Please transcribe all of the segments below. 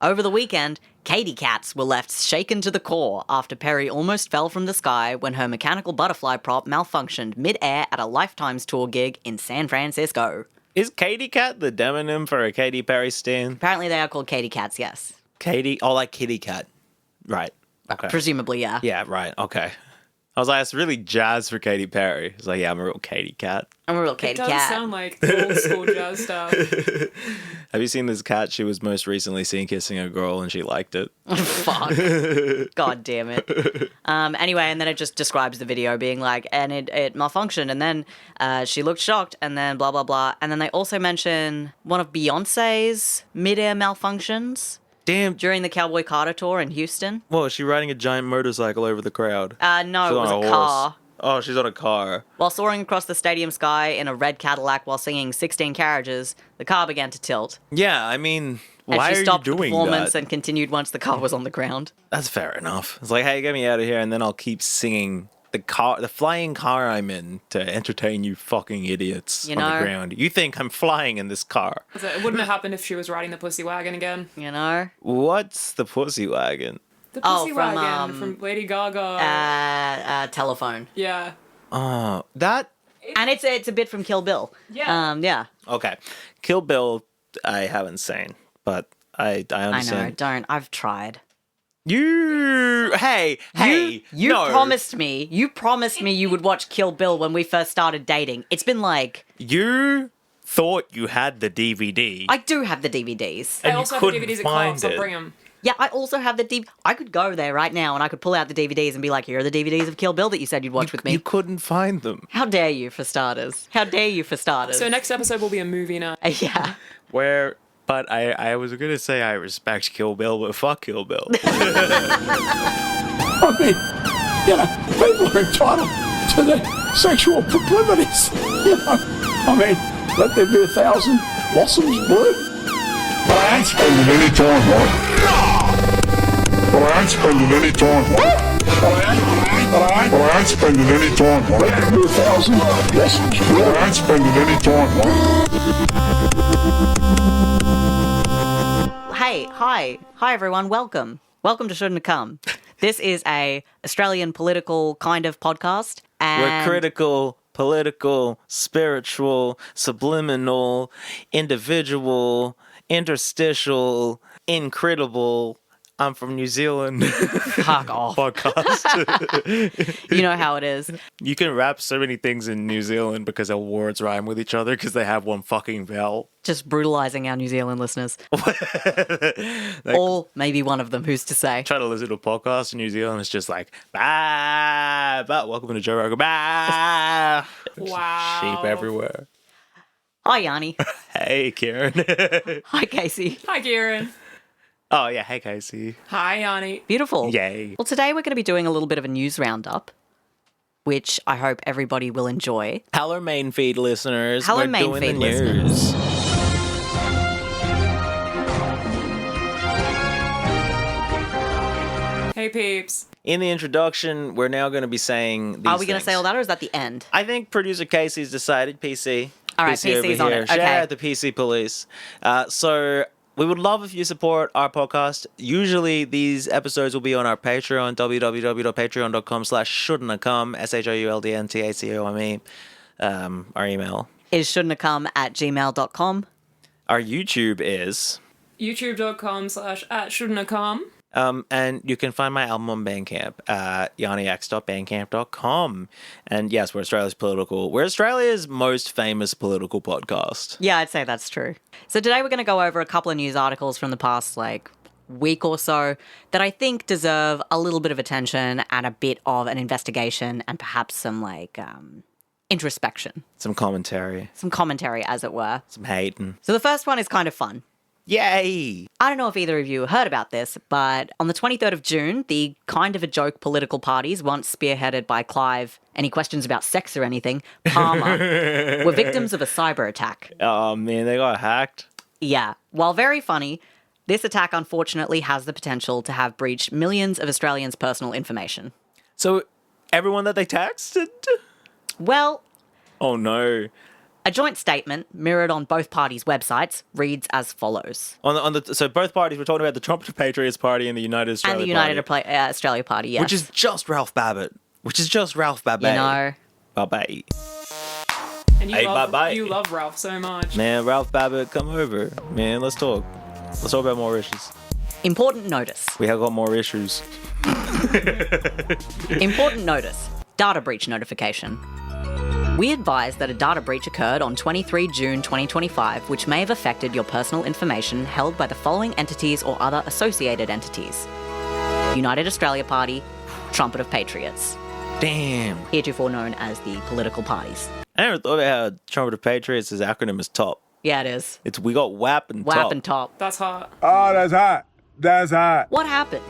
Over the weekend, Katy cats were left shaken to the core after Perry almost fell from the sky when her mechanical butterfly prop malfunctioned mid-air at a Lifetimes tour gig in San Francisco. Is Katy cat the demonym for a Katy Perry stan? Apparently they are called Katy cats, yes. Katy? Oh, like kitty cat. Right. Okay. Presumably, yeah. Yeah, right. Okay. I was like, it's really jazz for Katy Perry. It's like, yeah, I'm a real Katy cat. I'm a real Katy cat. It does sound like old school jazz stuff. Have you seen this cat she was most recently seen kissing a girl and she liked it? Fuck. God damn it. Anyway, and then it just describes the video being like, and it malfunctioned, and then she looked shocked, and then blah, blah, blah. And then they also mention one of Beyonce's mid-air malfunctions. Damn. During the Cowboy Carter tour in Houston. Whoa, is she riding a giant motorcycle over the crowd? No, She's it was on a car. Oh, she's on a car. While soaring across the stadium sky in a red Cadillac while singing 16 Carriages, the car began to tilt. Yeah, I mean, and why are she stopped you the doing performance that? and continued once the car was on the ground. That's fair enough. It's like, hey, get me out of here, and then I'll keep singing the flying car I'm in to entertain you fucking idiots on the ground. You think I'm flying in this car. It wouldn't have happened if she was riding the pussy wagon again. You know? What's the pussy wagon? The pussy wagon from Lady Gaga. Telephone. Yeah. That... And it's a bit from Kill Bill. Yeah. Yeah. Okay. Kill Bill, I haven't seen, but I understand. I know, don't. I've tried. You promised me you would watch Kill Bill when we first started dating. It's been like... You thought you had the DVD. I do have the DVDs. I also have the DVDs at Clark's. I'll bring them. Yeah, I also have the DVD. I could go there right now and I could pull out the DVDs and be like, here are the DVDs of Kill Bill that you said you'd watch with me. You couldn't find them. How dare you, for starters? How dare you, for starters? So next episode will be a movie night. Yeah. But I was going to say I respect Kill Bill, but fuck Kill Bill. I mean, people are entitled to their sexual proclivities. I mean, let there be 1,000 blossoms bloom. But I ain't spending any time, right? But I ain't spending any time, right? But I ain't spending any time, right? Let there be 1,000 blossoms bloom. But I ain't spending any time, right? Hi everyone, welcome to Shouldn'ta. This is a Australian political kind of podcast, and we're critical, political, spiritual, subliminal, individual, interstitial, incredible. I'm from New Zealand. Fuck off. Podcast. You know how it is. You can rap so many things in New Zealand because their words rhyme with each other because they have one fucking vowel. Just brutalizing our New Zealand listeners. Or maybe one of them, who's to say? Try to listen to a podcast in New Zealand, it's just like, bah, bah, welcome to Joe Rogan, bah. Wow. Sheep everywhere. Hi, Yanni. Hey, Kieran. Hi, Casey. Hi, Kieran. Oh, yeah. Hey, Casey. Hi, Yanni. Beautiful. Yay. Well, today we're going to be doing a little bit of a news roundup, which I hope everybody will enjoy. Hello, main feed listeners. Hello, we're main doing feed the listeners. news. Hey, peeps. In the introduction, we're now going to be saying these Are we going to things. say all that, or is that the end? I think producer Casey's decided. PC. All right, PC PC's over on here. it. Shout Okay. out the PC police. So we would love if you support our podcast. Usually these episodes will be on our Patreon, www.patreon.com/shouldntacome, shouldntacome. Our email. Is shouldntacome@gmail.com. Our YouTube is... youtube.com/@shouldntacome. And you can find my album on Bandcamp, yanniax.bandcamp.com. And yes, we're Australia's most famous political podcast. Yeah, I'd say that's true. So today we're going to go over a couple of news articles from the past, week or so that I think deserve a little bit of attention and a bit of an investigation and perhaps some, introspection. Some commentary. Some commentary, as it were. Some hating. So the first one is kind of fun. Yay! I don't know if either of you heard about this, but on the 23rd of June, the kind of a joke political parties, once spearheaded by Clive, any questions about sex or anything, Palmer, were victims of a cyber attack. Oh man, they got hacked. Yeah. While very funny, this attack unfortunately has the potential to have breached millions of Australians' personal information. So, everyone that they texted? Well... Oh no. A joint statement, mirrored on both parties' websites, reads as follows. So both parties, we're talking about the Trump Patriots Party and the United Australia Party. And the United Australia Party, yes. Which is just Ralph Babbitt. You know. Babbitt. And you love Ralph so much. Man, Ralph Babbitt, come over. Man, let's talk. Let's talk about more issues. Important notice. We have got more issues. Important notice. Data breach notification. We advise that a data breach occurred on 23 June 2025, which may have affected your personal information held by the following entities or other associated entities. United Australia Party, Trumpet of Patriots. Damn. Heretofore known as the political parties. I never thought about how Trumpet of Patriots' acronym is TOP. Yeah, it is. We got WAP and TOP. WAP and TOP. That's hot. Oh, that's hot. That's hot. What happened?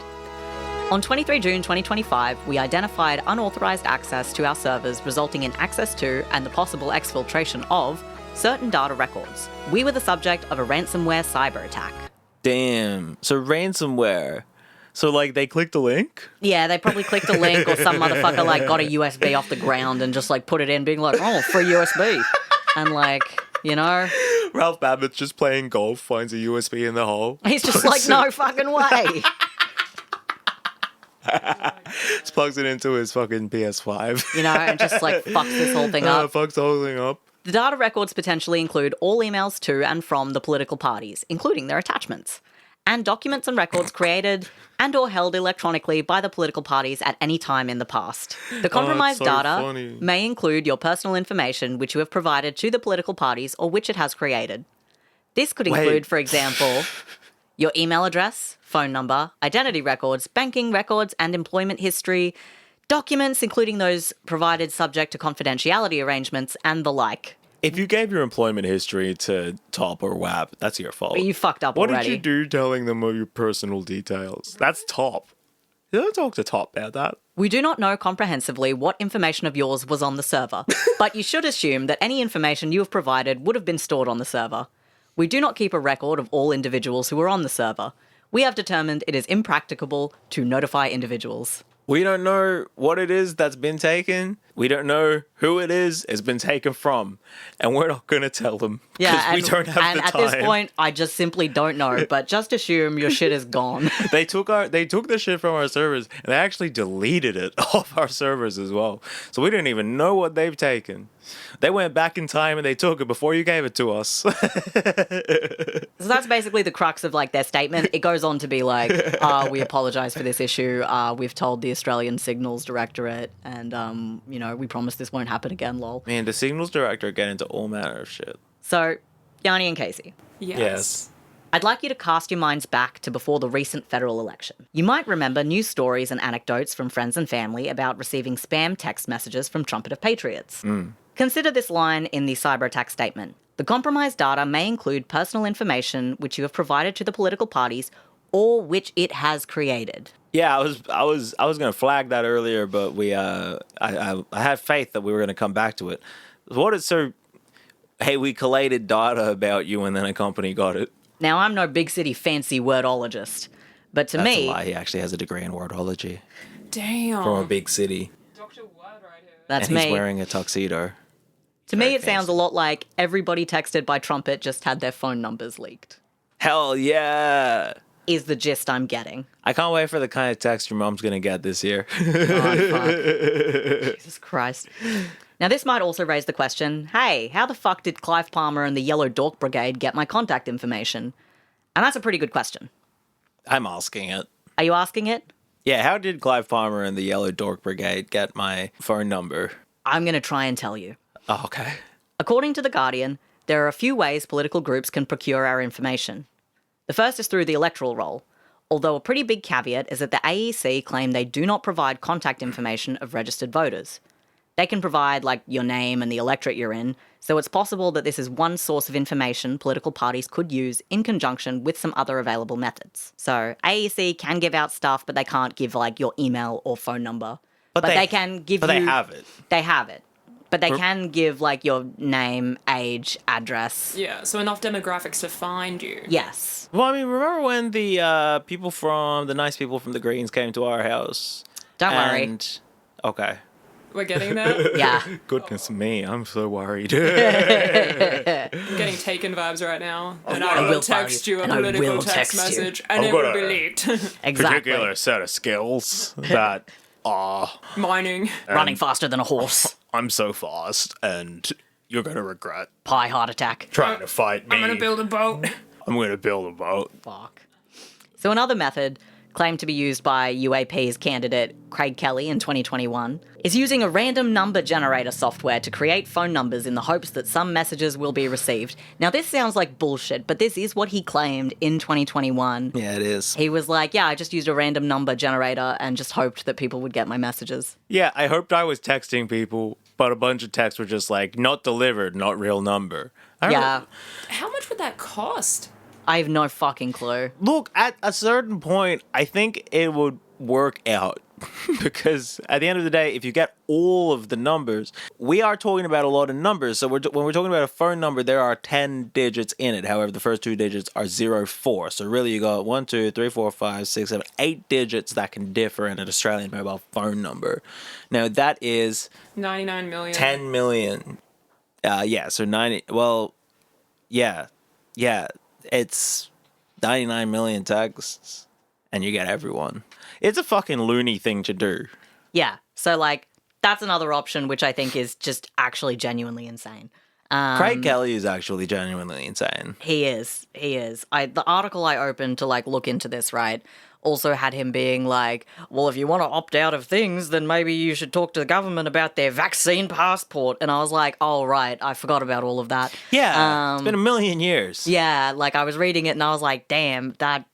On 23 June 2025, we identified unauthorized access to our servers, resulting in access to and the possible exfiltration of certain data records. We were the subject of a ransomware cyber attack. Damn. So ransomware. So, like, they clicked a link? Yeah, they probably clicked a link, or some motherfucker, like, got a USB off the ground and just, like, put it in, being like, oh, free USB. And, like, you know... Ralph Babbitt's just playing golf, finds a USB in the hole. He's just like, no fucking way. Just plugs it into his fucking PS5. You know, and just, like, fucks this whole thing up. Fucks the whole thing up. The data records potentially include all emails to and from the political parties, including their attachments, and documents and records created and or held electronically by the political parties at any time in the past. The compromised data may include your personal information which you have provided to the political parties or which it has created. This could include, for example, your email address, phone number, identity records, banking records, and employment history, documents including those provided subject to confidentiality arrangements, and the like. If you gave your employment history to TOP or WAP, that's your fault. But you fucked up already. What did you do telling them of your personal details? That's TOP. You don't talk to TOP about that. We do not know comprehensively what information of yours was on the server, but you should assume that any information you have provided would have been stored on the server. We do not keep a record of all individuals who were on the server. We have determined it is impracticable to notify individuals. We don't know what it is that's been taken. We don't know who it is it's been taken from. And we're not going to tell them because we don't have the time. And at this point, I just simply don't know. But just assume your shit is gone. They took the shit from our servers and they actually deleted it off our servers as well. So we didn't even know what they've taken. They went back in time and they took it before you gave it to us. So that's basically the crux of like their statement. It goes on to be like, we apologize for this issue. We've told the Australian Signals Directorate and, we promise this won't happen again, lol. Man, the Signals Director get into all manner of shit. So, Yanni and Casey. Yes. I'd like you to cast your minds back to before the recent federal election. You might remember news stories and anecdotes from friends and family about receiving spam text messages from Trumpet of Patriots. Consider this line in the cyber attack statement. The compromised data may include personal information which you have provided to the political parties or which it has created. Yeah, I was going to flag that earlier, but I had faith that we were going to come back to it. Hey, we collated data about you and then a company got it. Now, I'm no big city fancy wordologist, but to me... That's a lie. He actually has a degree in wordology. Damn. From a big city. Dr. Word right here. That's and me. He's wearing a tuxedo. To me, it sounds a lot like everybody texted by Trumpet just had their phone numbers leaked. Hell yeah! Is the gist I'm getting. I can't wait for the kind of text your mom's going to get this year. Oh, fuck. Jesus Christ. Now, this might also raise the question, hey, how the fuck did Clive Palmer and the Yellow Dork Brigade get my contact information? And that's a pretty good question. I'm asking it. Are you asking it? Yeah, how did Clive Palmer and the Yellow Dork Brigade get my phone number? I'm going to try and tell you. Oh, okay. According to The Guardian, there are a few ways political groups can procure our information. The first is through the electoral roll, although a pretty big caveat is that the AEC claim they do not provide contact information of registered voters. They can provide, like, your name and the electorate you're in, so it's possible that this is one source of information political parties could use in conjunction with some other available methods. So, AEC can give out stuff, but they can't give, like, your email or phone number. But they can give you... But they have it. They have it. But they can give, like, your name, age, address. Yeah, so enough demographics to find you. Yes. Well, I mean, remember when the nice people from the Greens came to our house? Don't worry. Okay. We're getting there. Yeah. Goodness me, I'm so worried. I'm getting Taken vibes right now. And I will text you a political text message, and it will be leaked. Exactly. Particular set of skills that are Mining. Running faster than a horse. I'm so fast, and you're gonna regret Pie heart attack. trying to fight me. I'm gonna build a boat. I'm gonna build a boat. Fuck. So another method, claimed to be used by UAP's candidate Craig Kelly in 2021, is using a random number generator software to create phone numbers in the hopes that some messages will be received. Now this sounds like bullshit, but this is what he claimed in 2021. Yeah, it is. He was like, yeah, I just used a random number generator and just hoped that people would get my messages. Yeah, I hoped I was texting people, but a bunch of texts were just like, not delivered, not real number. Yeah. How much would that cost? I have no fucking clue. Look, at a certain point, I think it would work out. Because at the end of the day, if you get all of the numbers, we are talking about a lot of numbers. So when we're talking about a phone number, there are 10 digits in it. However, the first two digits are 0, 4. So really you got 1, 2, 3, 4, 5, 6, 7, 8 digits that can differ in an Australian mobile phone number. Now that is 99 million. 10 million. So 90, well, yeah. It's 99 million texts, and you get everyone. It's a fucking loony thing to do. Yeah. So, like, that's another option, which I think is just actually genuinely insane. Craig Kelly is actually genuinely insane. He is. The article I opened to, like, look into this, right, also had him being like, well, if you want to opt out of things, then maybe you should talk to the government about their vaccine passport. And I was like, oh, right, I forgot about all of that. Yeah, it's been a million years. Yeah, like, I was reading it and I was like, damn, that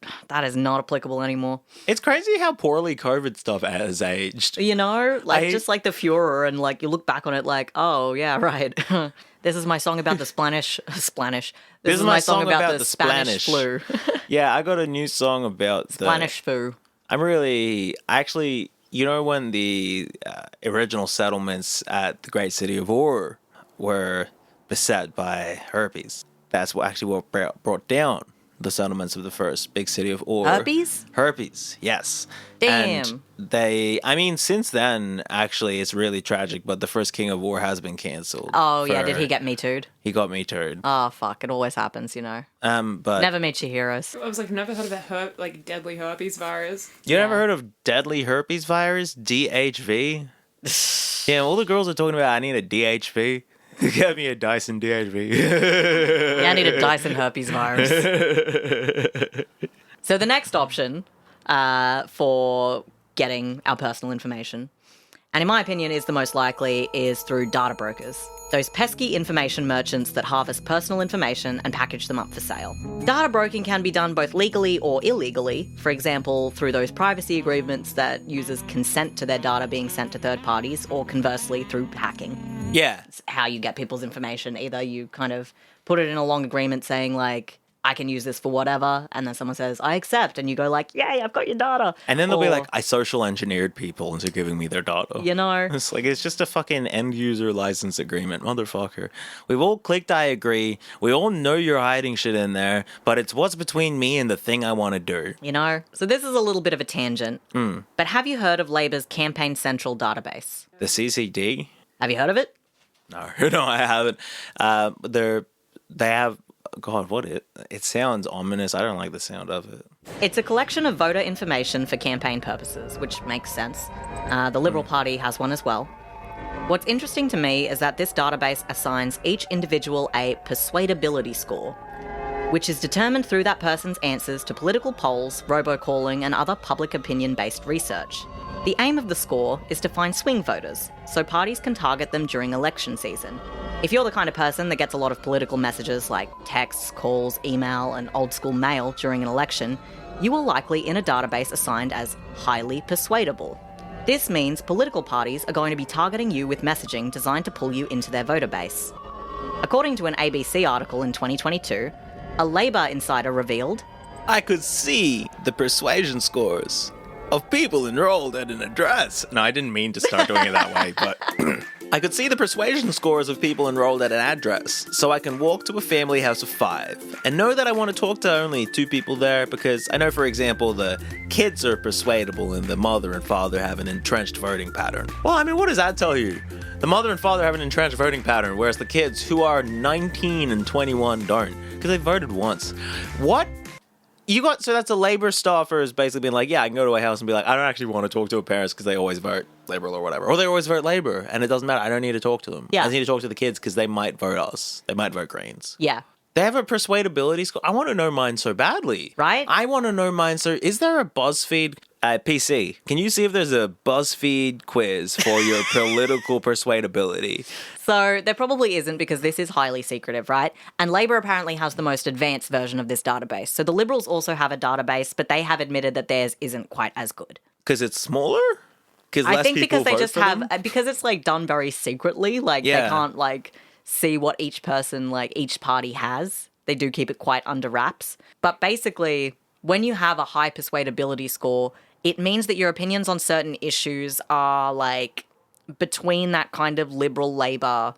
is not applicable anymore. It's crazy how poorly COVID stuff has aged. You know? Like, just like the furor, and, like, you look back on it like, oh, yeah, right. This is my song about the Splanish. This is my song about the Spanish flu. Yeah, I got a new song about the Spanish flu. Actually, you know when the original settlements at the great city of Ur were beset by herpes? That's what brought down the settlements of the first big city of Ur. Herpes, yes. Damn. And since then, actually, it's really tragic, but the first king of Ur has been cancelled. Oh, yeah, did he get Me Too'd? He got Me Too'd. Oh, fuck, it always happens, you know. But never meet your heroes. I was like, never heard of that deadly herpes virus. You never heard of deadly herpes virus, DHV? Yeah, all the girls are talking about, I need a DHV. Get me a Dyson DHV. Yeah, I need a Dyson herpes virus. So the next option for getting our personal information, and in my opinion is the most likely, is through data brokers. Those pesky information merchants that harvest personal information and package them up for sale. Data broking can be done both legally or illegally, for example, through those privacy agreements that users consent to their data being sent to third parties, or conversely through hacking. Yeah. It's how you get people's information. Either you kind of put it in a long agreement saying, like, I can use this for whatever, and then someone says, I accept, and you go like, yay, I've got your data. And then they'll be like, I social engineered people into giving me their data. You know? It's like, it's just a fucking end user license agreement, motherfucker. We've all clicked I agree. We all know you're hiding shit in there, but it's what's between me and the thing I want to do. You know? So this is a little bit of a tangent. But have you heard of Labor's Campaign Central database? The CCD? Have you heard of it? No, no, I haven't. They have... God, it sounds ominous. I don't like the sound of it. It's a collection of voter information for campaign purposes, which makes sense. The Liberal Party has one as well. What's interesting to me is that this database assigns each individual a persuadability score, which is determined through that person's answers to political polls, robocalling, and other public opinion-based research. The aim of the score is to find swing voters, so parties can target them during election season. If you're the kind of person that gets a lot of political messages like texts, calls, email, and old-school mail during an election, you are likely in a database assigned as highly persuadable. This means political parties are going to be targeting you with messaging designed to pull you into their voter base. According to an ABC article in 2022, a Labour insider revealed, I could see the persuasion scores of people enrolled at an address. No, I didn't mean to start doing it that way, but I could see the persuasion scores of people enrolled at an address, so I can walk to a family house of 5 and know that I want to talk to only 2 people there because I know, for example, the kids are persuadable and the mother and father have an entrenched voting pattern. Well, I mean, what does that tell you? The mother and father have an entrenched voting pattern, whereas the kids who are 19 and 21 don't, because they voted once. What? So that's a Labour staffer is basically being like, yeah, I can go to a house and be like, I don't actually want to talk to a parents because they always vote Liberal or whatever. Or they always vote Labour, and it doesn't matter. I don't need to talk to them. Yeah. I just need to talk to the kids because they might vote us. They might vote Greens. Yeah. They have a persuadability score. I want to know mine so badly. Right? I want to know mine so... Is there a BuzzFeed... PC, can you see if there's a BuzzFeed quiz for your political persuadability? So there probably isn't because this is highly secretive, right? And Labor apparently has the most advanced version of this database. So the Liberals also have a database, but they have admitted that theirs isn't quite as good. Because it's smaller? I think because they just have... Because it's, like, done very secretly. Like, they can't, like, see what each person, like, each party has. They do keep it quite under wraps. But basically, when you have a high persuadability score... It means that your opinions on certain issues are, like, between that kind of Liberal-Labor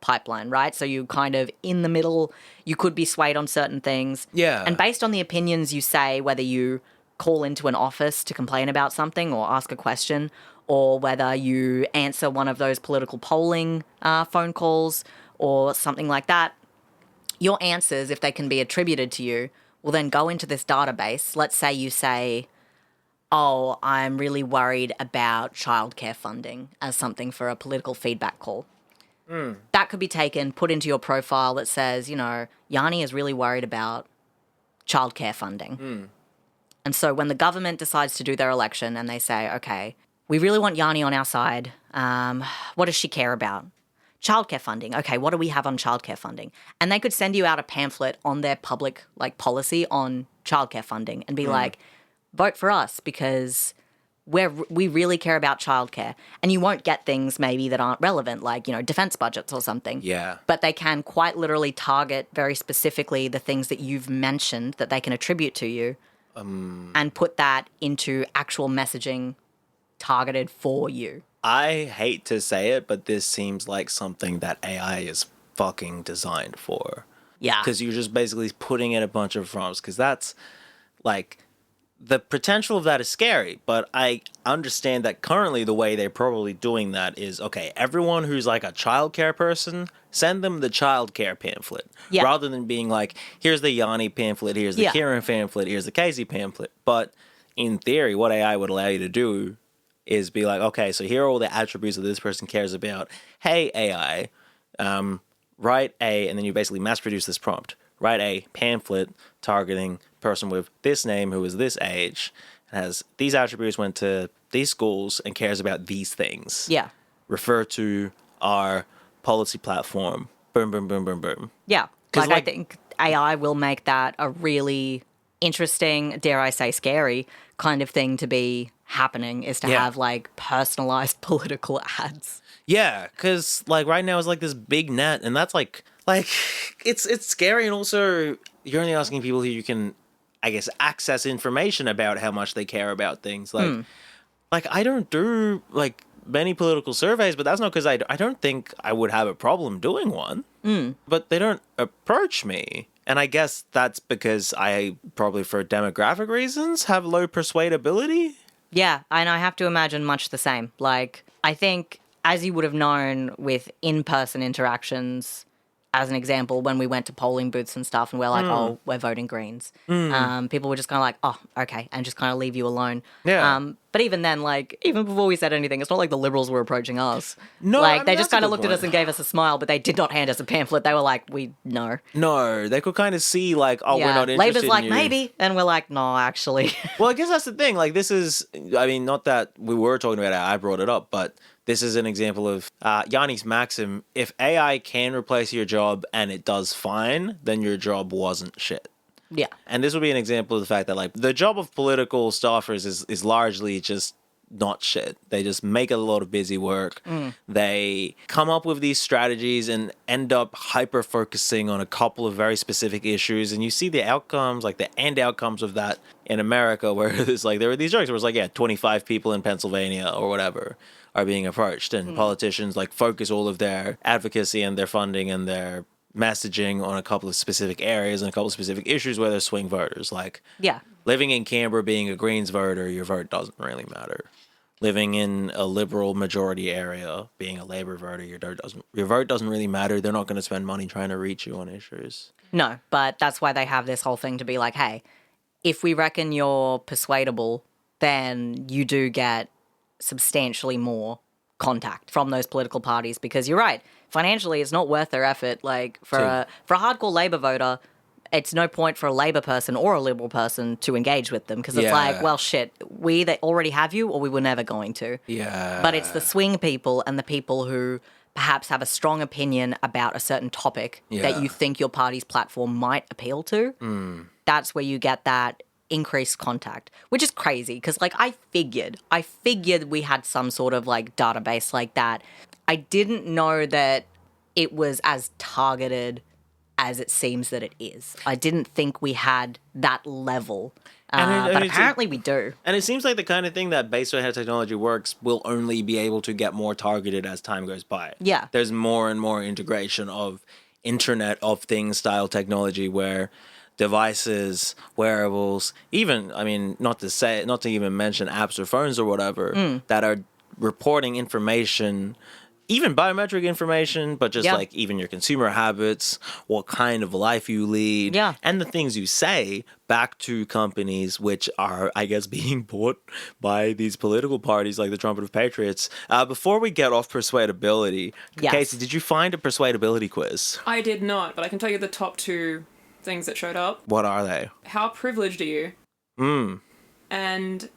pipeline, right? So you kind of in the middle, you could be swayed on certain things. Yeah. And based on the opinions you say, whether you call into an office to complain about something or ask a question, or whether you answer one of those political polling phone calls or something like that, your answers, if they can be attributed to you, will then go into this database. Let's say you say... oh, I'm really worried about childcare funding as something for a political feedback call. That could be taken, put into your profile that says, you know, Yanni is really worried about childcare funding. And so when the government decides to do their election and they say, okay, we really want Yanni on our side, what does she care about? Childcare funding. Okay, what do we have on childcare funding? And they could send you out a pamphlet on their public, like, policy on childcare funding and be like, vote for us because we really care about childcare. And you won't get things maybe that aren't relevant, like, you know, defense budgets or something. Yeah. But they can quite literally target very specifically the things that you've mentioned that they can attribute to you and put that into actual messaging targeted for you. I hate to say it, but this seems like something that AI is fucking designed for. Yeah. Because you're just basically putting in a bunch of prompts. Because that's, like... The potential of that is scary, but I understand that currently the way they're probably doing that is, okay, everyone who's like a childcare person, send them the childcare pamphlet. Yeah. Rather than being like, here's the Yanni pamphlet, here's the Kieran pamphlet, here's the Casey pamphlet. But in theory, what AI would allow you to do is be like, okay, so here are all the attributes that this person cares about. Hey, AI, write and then you basically mass produce this prompt. Write a pamphlet targeting person with this name who is this age and has these attributes, went to these schools and cares about these things. Yeah. Refer to our policy platform. Boom, boom, boom, boom, boom. Yeah. I think AI will make that a really interesting, dare I say scary, kind of thing to be happening is to have, like, personalized political ads. Yeah, because, like, right now it's like this big net, and that's like it's scary, and also you're only asking people who you can, I guess, access information about how much they care about things. Like I don't do, like, many political surveys, but that's not because I don't think I would have a problem doing one. But they don't approach me. And I guess that's because I probably, for demographic reasons, have low persuadability. Yeah, and I have to imagine much the same. Like, I think, as you would have known with in-person interactions, as an example, when we went to polling booths and stuff and we're like, oh, we're voting Greens. People were just kind of like, oh, okay, and just kind of leave you alone. Yeah. But even then, like, even before we said anything, it's not like the Liberals were approaching us. No, like, they just kind of looked at us and gave us a smile, but they did not hand us a pamphlet. They were like, no. No, they could kind of see, like, oh, we're not interested Labour's like, in you. maybe, and we're like, no, actually. Well, I guess that's the thing. Like, this is, I mean, not that we were talking about it, I brought it up, but this is an example of Yanni's maxim. If AI can replace your job and it does fine, then your job wasn't shit. Yeah. And this would be an example of the fact that, like, the job of political staffers is largely just not shit. They just make a lot of busy work. They come up with these strategies and end up hyper focusing on a couple of very specific issues. And you see the outcomes, like the end outcomes of that in America, where it's like there were these jokes where it's like, yeah, 25 people in Pennsylvania or whatever are being approached, and politicians like focus all of their advocacy and their funding and their messaging on a couple of specific areas and a couple of specific issues where they're swing voters. Like, living in Canberra, being a Greens voter, your vote doesn't really matter. Living in a Liberal majority area, being a Labour voter, your vote doesn't really matter. They're not going to spend money trying to reach you on issues. No, but that's why they have this whole thing to be like, hey, if we reckon you're persuadable, then you do get substantially more contact from those political parties, because you're right, financially it's not worth their effort. Like for a hardcore Labour voter, it's no point for a Labour person or a Liberal person to engage with them, because it's like, well, shit, they already have you, or we were never going to. But it's the swing people and the people who perhaps have a strong opinion about a certain topic that you think your party's platform might appeal to. That's where you get that increased contact, which is crazy, because like I figured we had some sort of like database like that. I didn't know that it was as targeted as it seems that it is. I didn't think we had that level, but apparently we do. And it seems like the kind of thing that, based on how technology works, will only be able to get more targeted as time goes by. Yeah. There's more and more integration of Internet of Things style technology where devices, wearables, even, I mean, not to even mention apps or phones or whatever, that are reporting information, even biometric information, but just like even your consumer habits, what kind of life you lead, and the things you say back to companies which are, I guess, being bought by these political parties like the Trumpet of Patriots. Before we get off persuadability, Casey, did you find a persuadability quiz? I did not, but I can tell you the top two things that showed up. What are they? How privileged are you? And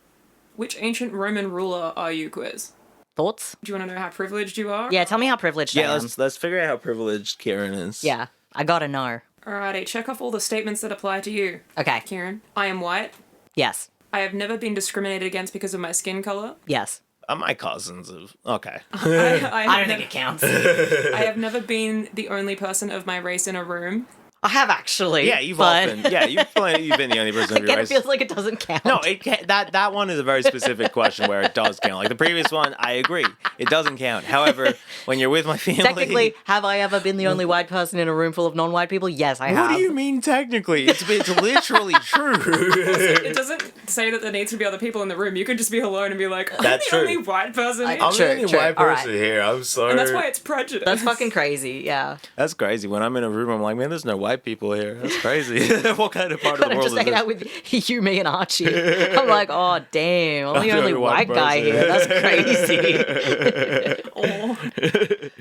which ancient Roman ruler are you quiz? Thoughts? Do you want to know how privileged you are? Yeah, tell me how privileged I am. Let's figure out how privileged Kieran is. Yeah, I gotta know. Alrighty, check off all the statements that apply to you. Okay. Kieran, I am white. Yes. I have never been discriminated against because of my skin color. Yes. My cousins have... Okay. I don't think it counts. I have never been the only person of my race in a room. I have actually. Yeah, you've been the only person of your Again, race. it feels like it doesn't count. No, it can't, that one is a very specific question where it does count. Like the previous one, I agree, it doesn't count. However, when you're with my family, technically, have I ever been the only white person in a room full of non-white people? Yes, I have. What do you mean technically? It's literally true. It doesn't say that there needs to be other people in the room. You could just be alone and be like, I'm the only white person here. I'm the only white person here. I'm sorry. And that's why it's prejudice. That's fucking crazy. Yeah. That's crazy. When I'm in a room, I'm like, man, there's no white people here. That's crazy. What kind of part of the world just is hanging out with you, me, and Archie. I'm like, oh, damn. I'm the only white guy here. That's crazy.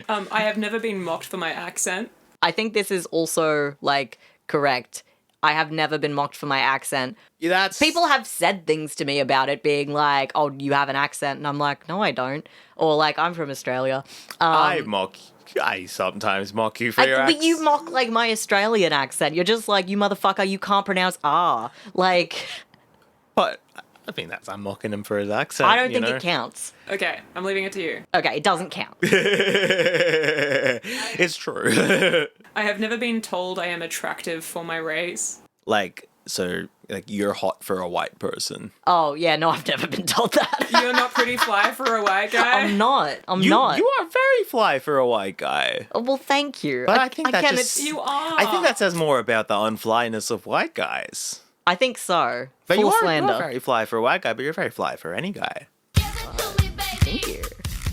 I have never been mocked for my accent. I think this is also, like, correct. I have never been mocked for my accent. People have said things to me about it, being like, oh, you have an accent. And I'm like, no, I don't. Or, like, I'm from Australia. I sometimes mock you for your accent. But you mock, like, my Australian accent. You're just like, you motherfucker, you can't pronounce R. Like... But, I think I'm mocking him for his accent. I don't think it counts. Okay, I'm leaving it to you. Okay, it doesn't count. It's true. I have never been told I am attractive for my race. Like, you're hot for a white person. Oh, yeah, no, I've never been told that. You're not pretty fly for a white guy? I'm not. You are very fly for a white guy. Oh, well, thank you. But I think You are. I think that says more about the unflyness of white guys. I think so. But Full you slander. are very fly for a white guy, but you're very fly for any guy. Thank you.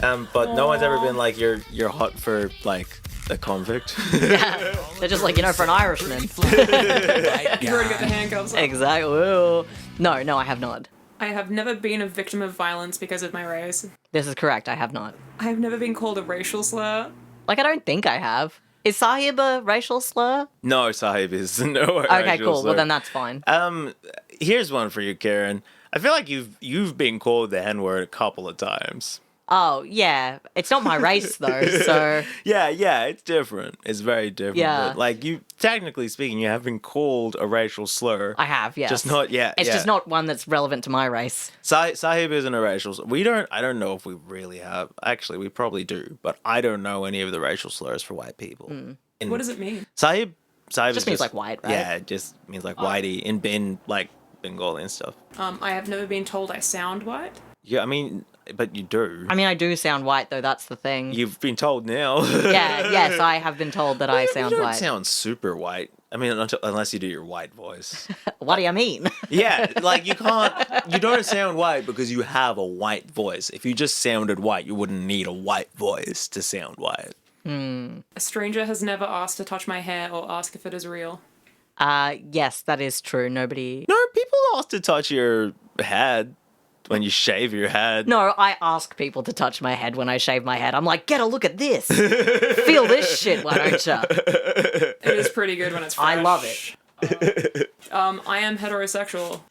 But no one's ever been like, you're hot for, like, a convict. Yeah. They're just like, for an Irishman. You've already got the handcuffs on. Exactly. Ooh. No, I have not. I have never been a victim of violence because of my race. This is correct, I have not. I have never been called a racial slur. Like, I don't think I have. Is Sahib a racial slur? No, Sahib is no Okay, cool. Slur. Well, then that's fine. Here's one for you, Karen. I feel like you've been called the N-word a couple of times. Oh, yeah. It's not my race, though, so... Yeah, it's different. It's very different. Yeah. But, like, technically speaking, you have been called a racial slur. I have, yes. Just not yet. It's just not one that's relevant to my race. Sahib isn't a racial slur. I don't know if we really have. Actually, we probably do, but I don't know any of the racial slurs for white people. What does it mean? Sahib Just means like white, right? Yeah, it just means like whitey in like Bengali and stuff. I have never been told I sound white. Yeah, I mean, but you do. I mean, I do sound white, though. That's the thing. You've been told now. Yes, I have been told that I sound you don't white. sound super white. I mean, unless you do your white voice. What do you mean? Yeah, like you don't sound white because you have a white voice. If you just sounded white, you wouldn't need a white voice to sound white. A stranger has never asked to touch my hair or ask if it is real. Yes, that is true. Nobody... No, people ask to touch your head when you shave your head. No, I ask people to touch my head when I shave my head. I'm like, get a look at this. Feel this shit, why don't you? It is pretty good when it's fresh. I love it. I am heterosexual.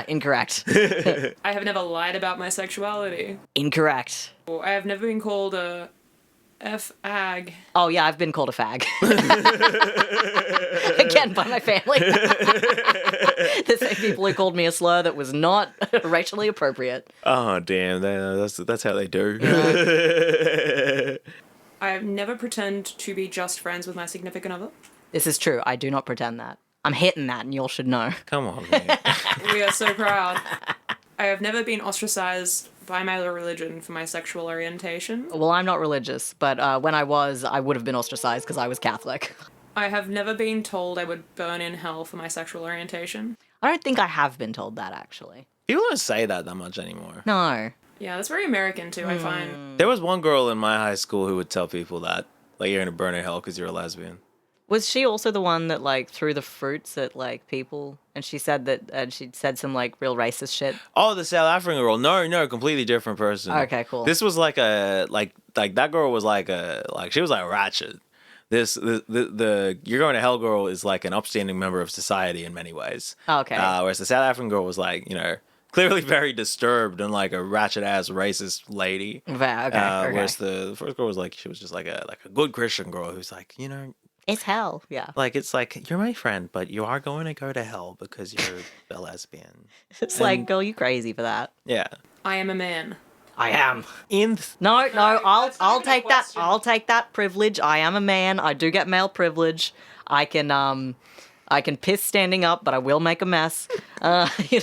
Incorrect. I have never lied about my sexuality. Incorrect. I have never been called a F-ag. Oh, yeah, I've been called a fag. Again, by my family. The same people who called me a slur that was not racially appropriate. Oh, damn. That's how they do. Yeah. I have never pretended to be just friends with my significant other. This is true. I do not pretend that. I'm hitting that, and you all should know. Come on, man. We are so proud. I have never been ostracized by my religion for my sexual orientation. Well, I'm not religious, but when I was, I would have been ostracized because I was Catholic. I have never been told I would burn in hell for my sexual orientation. I don't think I have been told that, actually. People don't say that much anymore. No. Yeah, that's very American too, I find. There was one girl in my high school who would tell people that, like, you're going to burn in hell because you're a lesbian. Was she also the one that, like, threw the fruits at, like, people? And she said that, she said some, like, real racist shit? Oh, the South African girl. No, completely different person. Okay, cool. This was like that girl was she was like ratchet. The you're going to hell girl is like an upstanding member of society in many ways. Oh, okay. Whereas the South African girl was like, clearly very disturbed and like a ratchet ass racist lady. Okay. Whereas the first girl was like, she was just like a good Christian girl who's like, It's hell, yeah. like, it's like, you're my friend, but you are going to go to hell because you're a lesbian. It's like, girl, you crazy for that. Yeah. I am a man. I am. In No, that's not I'll even a take that. question. I'll take that privilege. I am a man. I do get male privilege. I can piss standing up, but I will make a mess. You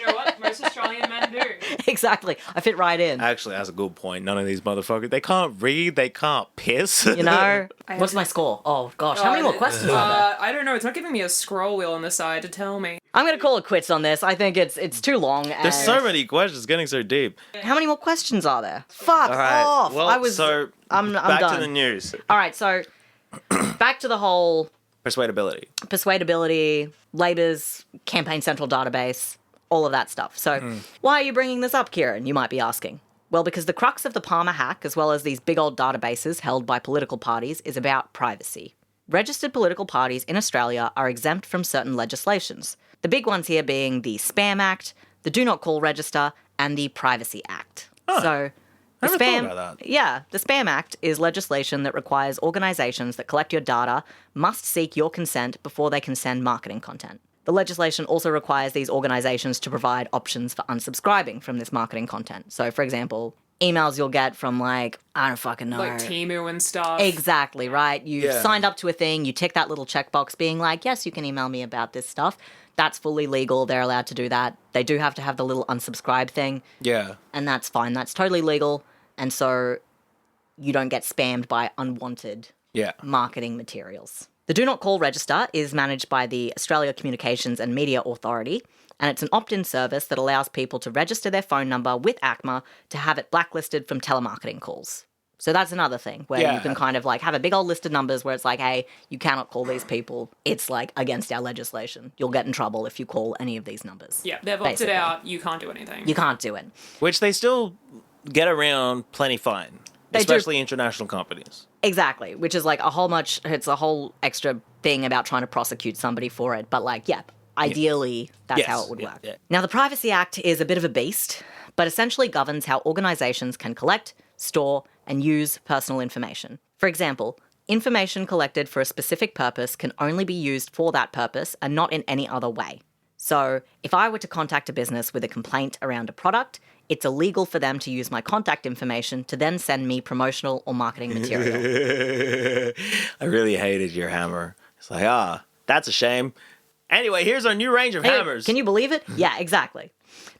know what? Most Australian men do. Exactly. I fit right in. Actually, that's a good point. None of these motherfuckers, they can't read, they can't piss. What's my score? Oh gosh, how many more questions are there? I don't know. It's not giving me a scroll wheel on the side to tell me. I'm gonna call it quits on this. I think it's too long. There's so many questions, getting so deep. How many more questions are there? Fuck All right. off. Well, I'm back done. to the news. All right, so back to the whole persuadability, Labor's campaign central database, all of that stuff. So why are you bringing this up, Kieran? You might be asking. Well, because the crux of the Palmer hack, as well as these big old databases held by political parties, is about privacy. Registered political parties in Australia are exempt from certain legislations. The big ones here being the Spam Act, the Do Not Call Register, and the Privacy Act. So I never thought about that. Yeah, the Spam Act is legislation that requires organisations that collect your data must seek your consent before they can send marketing content. The legislation also requires these organisations to provide options for unsubscribing from this marketing content. So, for example, emails you'll get from, like, I don't fucking know. Like Temu and stuff. Exactly, right? You've Yeah. signed up to a thing, you tick that little checkbox being like, yes, you can email me about this stuff. That's fully legal. They're allowed to do that. They do have to have the little unsubscribe thing, Yeah. and that's fine. That's totally legal. And so you don't get spammed by unwanted Yeah. marketing materials. The Do Not Call Register is managed by the Australia Communications and Media Authority, and it's an opt-in service that allows people to register their phone number with ACMA to have it blacklisted from telemarketing calls. So that's another thing where you can kind of like have a big old list of numbers where it's like, hey, you cannot call these people. It's like against our legislation. You'll get in trouble if you call any of these numbers. Yeah, they've opted basically. out. You can't do anything. You can't do it. Which they still get around plenty fine. They do. Especially international companies. Exactly, which is like it's a whole extra thing about trying to prosecute somebody for it. But like, yeah, ideally, that's Yes, how it would yeah, work. yeah. Now, the Privacy Act is a bit of a beast, but essentially governs how organisations can collect, store, and use personal information. For example, Information collected for a specific purpose can only be used for that purpose and not in any other way. So if I were to contact a business with a complaint around a product, it's illegal for them to use my contact information to then send me promotional or marketing material. I really hated your hammer. It's like, that's a shame. Anyway, here's our new range of hammers. Can you believe it? Yeah, exactly.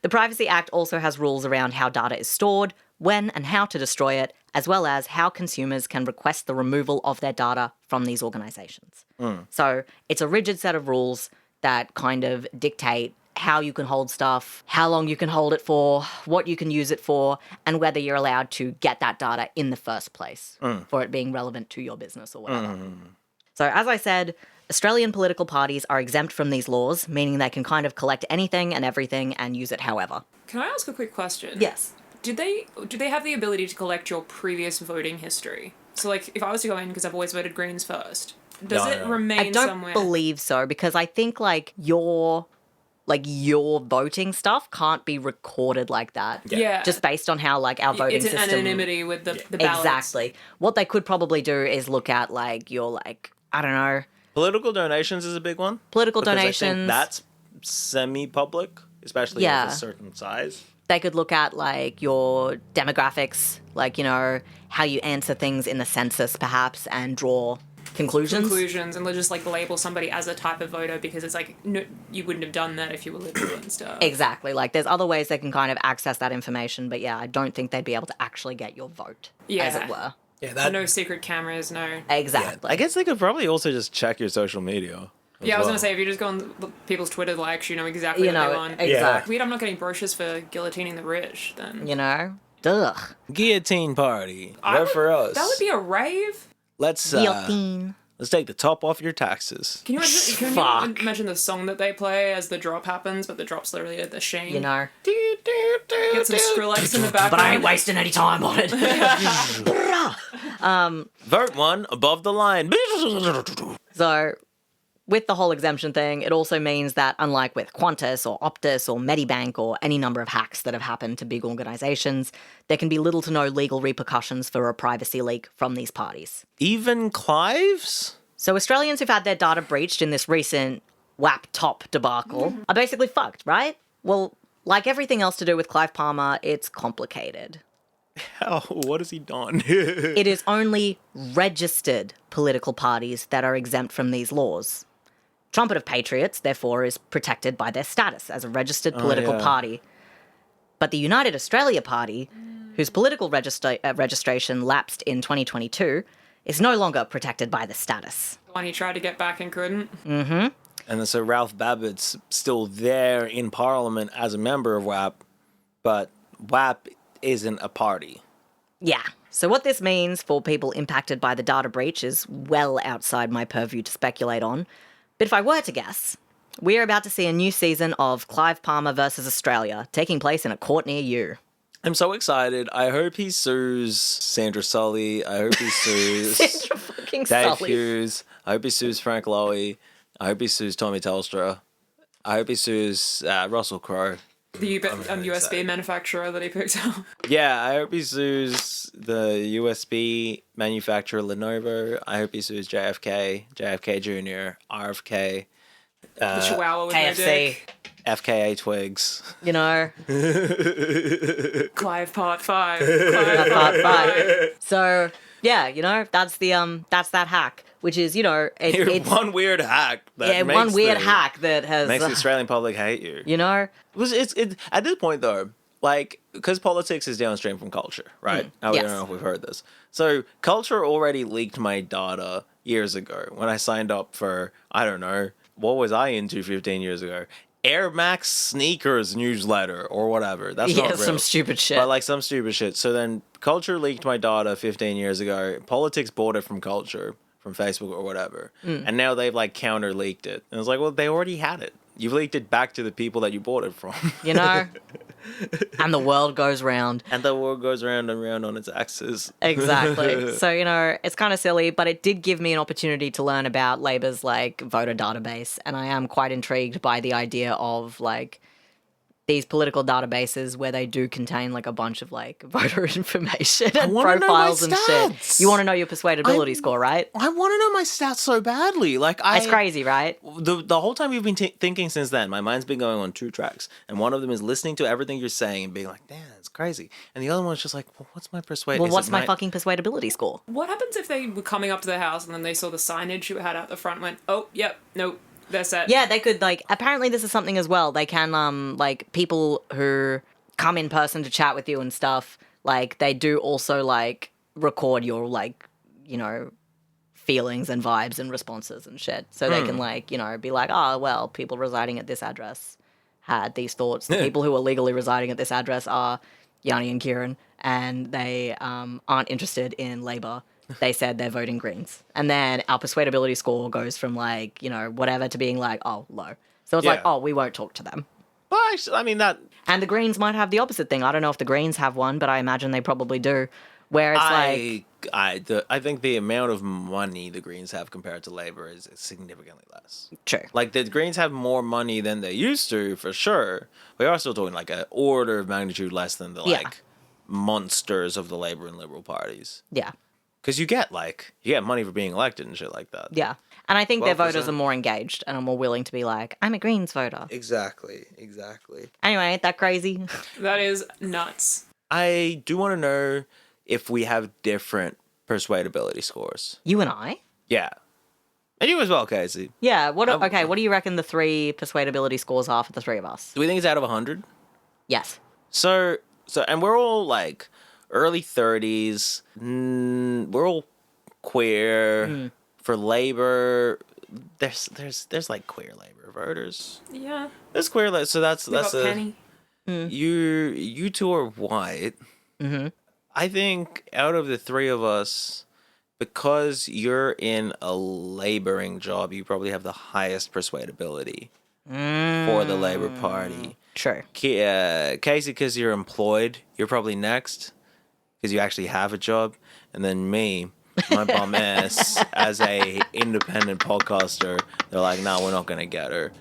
The Privacy Act also has rules around how data is stored, when and how to destroy it, as well as how consumers can request the removal of their data from these organizations. So it's a rigid set of rules that kind of dictate how you can hold stuff, how long you can hold it for, what you can use it for, and whether you're allowed to get that data in the first place for it being relevant to your business or whatever. So as I said, Australian political parties are exempt from these laws, meaning they can kind of collect anything and everything and use it however. Can I ask a quick question? Yes. Do they have the ability to collect your previous voting history? So, like, if I was to go in because I've always voted Greens first, does it remain somewhere? I don't believe so, because I think, your voting stuff can't be recorded like that. Yeah. Just based on how, our voting system... It's an anonymity with the ballots. Exactly. What they could probably do is look at, your, I don't know... Political donations is a big one. Political because donations. I think that's semi-public, especially of a certain size. They could look at, your demographics, how you answer things in the census, perhaps, and draw conclusions. And they'll just, label somebody as a type of voter because it's no, you wouldn't have done that if you were liberal and stuff. Exactly. There's other ways they can kind of access that information, but yeah, I don't think they'd be able to actually get your vote, as it were. Yeah, no secret cameras, no... Exactly. Yeah, I guess they could probably also just check your social media. Yeah, I was going to say, if you just go on people's Twitter likes, you know exactly what they want. Exactly. Weird, I'm not getting brochures for guillotining the rich, then. Ugh. Guillotine party. Right for us. That would be a rave. Let's Guillotine. let's take the top off your taxes. Can you imagine the song that they play as the drop happens, but the drop's literally at the shame? Get Get some Skrillex in the background. But I ain't wasting any time on it. Vote one above the line. So, with the whole exemption thing, it also means that unlike with Qantas or Optus or Medibank or any number of hacks that have happened to big organisations, there can be little to no legal repercussions for a privacy leak from these parties. Even Clives? So Australians who've had their data breached in this recent WAP top debacle are basically fucked, right? Well, like everything else to do with Clive Palmer, it's complicated. How? What has he done? It is only registered political parties that are exempt from these laws. Trumpet of Patriots, therefore, is protected by their status as a registered political party. But the United Australia Party, whose political registration lapsed in 2022, is no longer protected by the status. One he tried to get back and couldn't. Mm-hmm. And so Ralph Babbitt's still there in Parliament as a member of WAP, but WAP isn't a party. Yeah. So what this means for people impacted by the data breach is well outside my purview to speculate on. But if I were to guess, we're about to see a new season of Clive Palmer versus Australia, taking place in a court near you. I'm so excited. I hope he sues Sandra Sully. I hope he sues Sandra fucking Dave Sully. Hughes. I hope he sues Frank Lowy. I hope he sues Tommy Telstra. I hope he sues Russell Crowe. The USB manufacturer that he picked up. Yeah, I hope he sues the USB manufacturer Lenovo. I hope he sues JFK, JFK Jr., RFK, The Chihuahua with no KFC. dick. FKA Twigs. You know, Clive Part 5. that's part 5. So, yeah, you know, that's that hack, which is, you know, it's one weird hack. That makes one weird hack that has makes the Australian public hate you. You know, It's at this point though, like, because politics is downstream from culture, right? I don't know if we've heard this. So culture already leaked my data years ago when I signed up for, I don't know, what was I into 15 years ago? Air Max sneakers newsletter or whatever. That's not real. some stupid shit. But like some stupid shit. So then culture leaked my data 15 years ago. Politics bought it from culture, from Facebook or whatever. And now they've like counter leaked it. And it's like, well, they already had it. You've leaked it back to the people that you bought it from. You know? And the world goes round. And the world goes round and round on its axis. Exactly. So, you know, it's kind of silly, but it did give me an opportunity to learn about Labor's, like, voter database. And I am quite intrigued by the idea of, like, these political databases where they do contain like a bunch of like voter information and wanna know my profiles and stats. shit. You want to know your persuadability score, right? I want to know my stats so badly. Like It's crazy, right? The whole time you've been thinking since then, my mind's been going on two tracks, and one of them is listening to everything you're saying and being like, "Damn, it's crazy," and the other one's just like, "Well, what's my persuade? Well, what's my fucking persuadability score? What happens if they were coming up to the house and then they saw the signage you had out the front and went, oh, yep, nope, they're set. Yeah, they could like. Apparently, this is something as well. They can like people who come in person to chat with you and stuff. Like they do also like record your like feelings and vibes and responses and shit. So they can like be like, oh well, people residing at this address had these thoughts. The people who are legally residing at this address are Yanni and Kieran, and they aren't interested in Labour. They said they're voting Greens. And then our persuadability score goes from like, whatever to being like, oh, low. So it's like, Yeah. oh, we won't talk to them. Well, actually, I mean that. And the Greens might have the opposite thing. I don't know if the Greens have one, but I imagine they probably do. Where it's like, I think the amount of money the Greens have compared to Labour is significantly less. true. Like the Greens have more money than they used to, for sure. We are still talking like an order of magnitude less than the Yeah. like monsters of the Labour and Liberal parties. Yeah. Because you get money for being elected and shit like that. Yeah. And I think their 12%. voters are more engaged and are more willing to be like, I'm a Greens voter. Exactly. Anyway, ain't that crazy? That is nuts. I do want to know if we have different persuadability scores. You and I? Yeah. And you as well, Casey. Yeah. What do you reckon the 3 persuadability scores are for the 3 of us? Do we think it's out of 100? Yes. So, and we're all like early 30s. We're all queer. For Labour, there's like queer Labour voters. Yeah. There's queer, so that's We got a Penny. you two are white. Mm-hmm. I think out of the 3 of us, because you're in a laboring job, you probably have the highest persuadability for the Labour Party. True. Casey, because you're employed, you're probably next because you actually have a job, and then me, my bum ass, as a independent podcaster, they're like, "No, we're not gonna get her."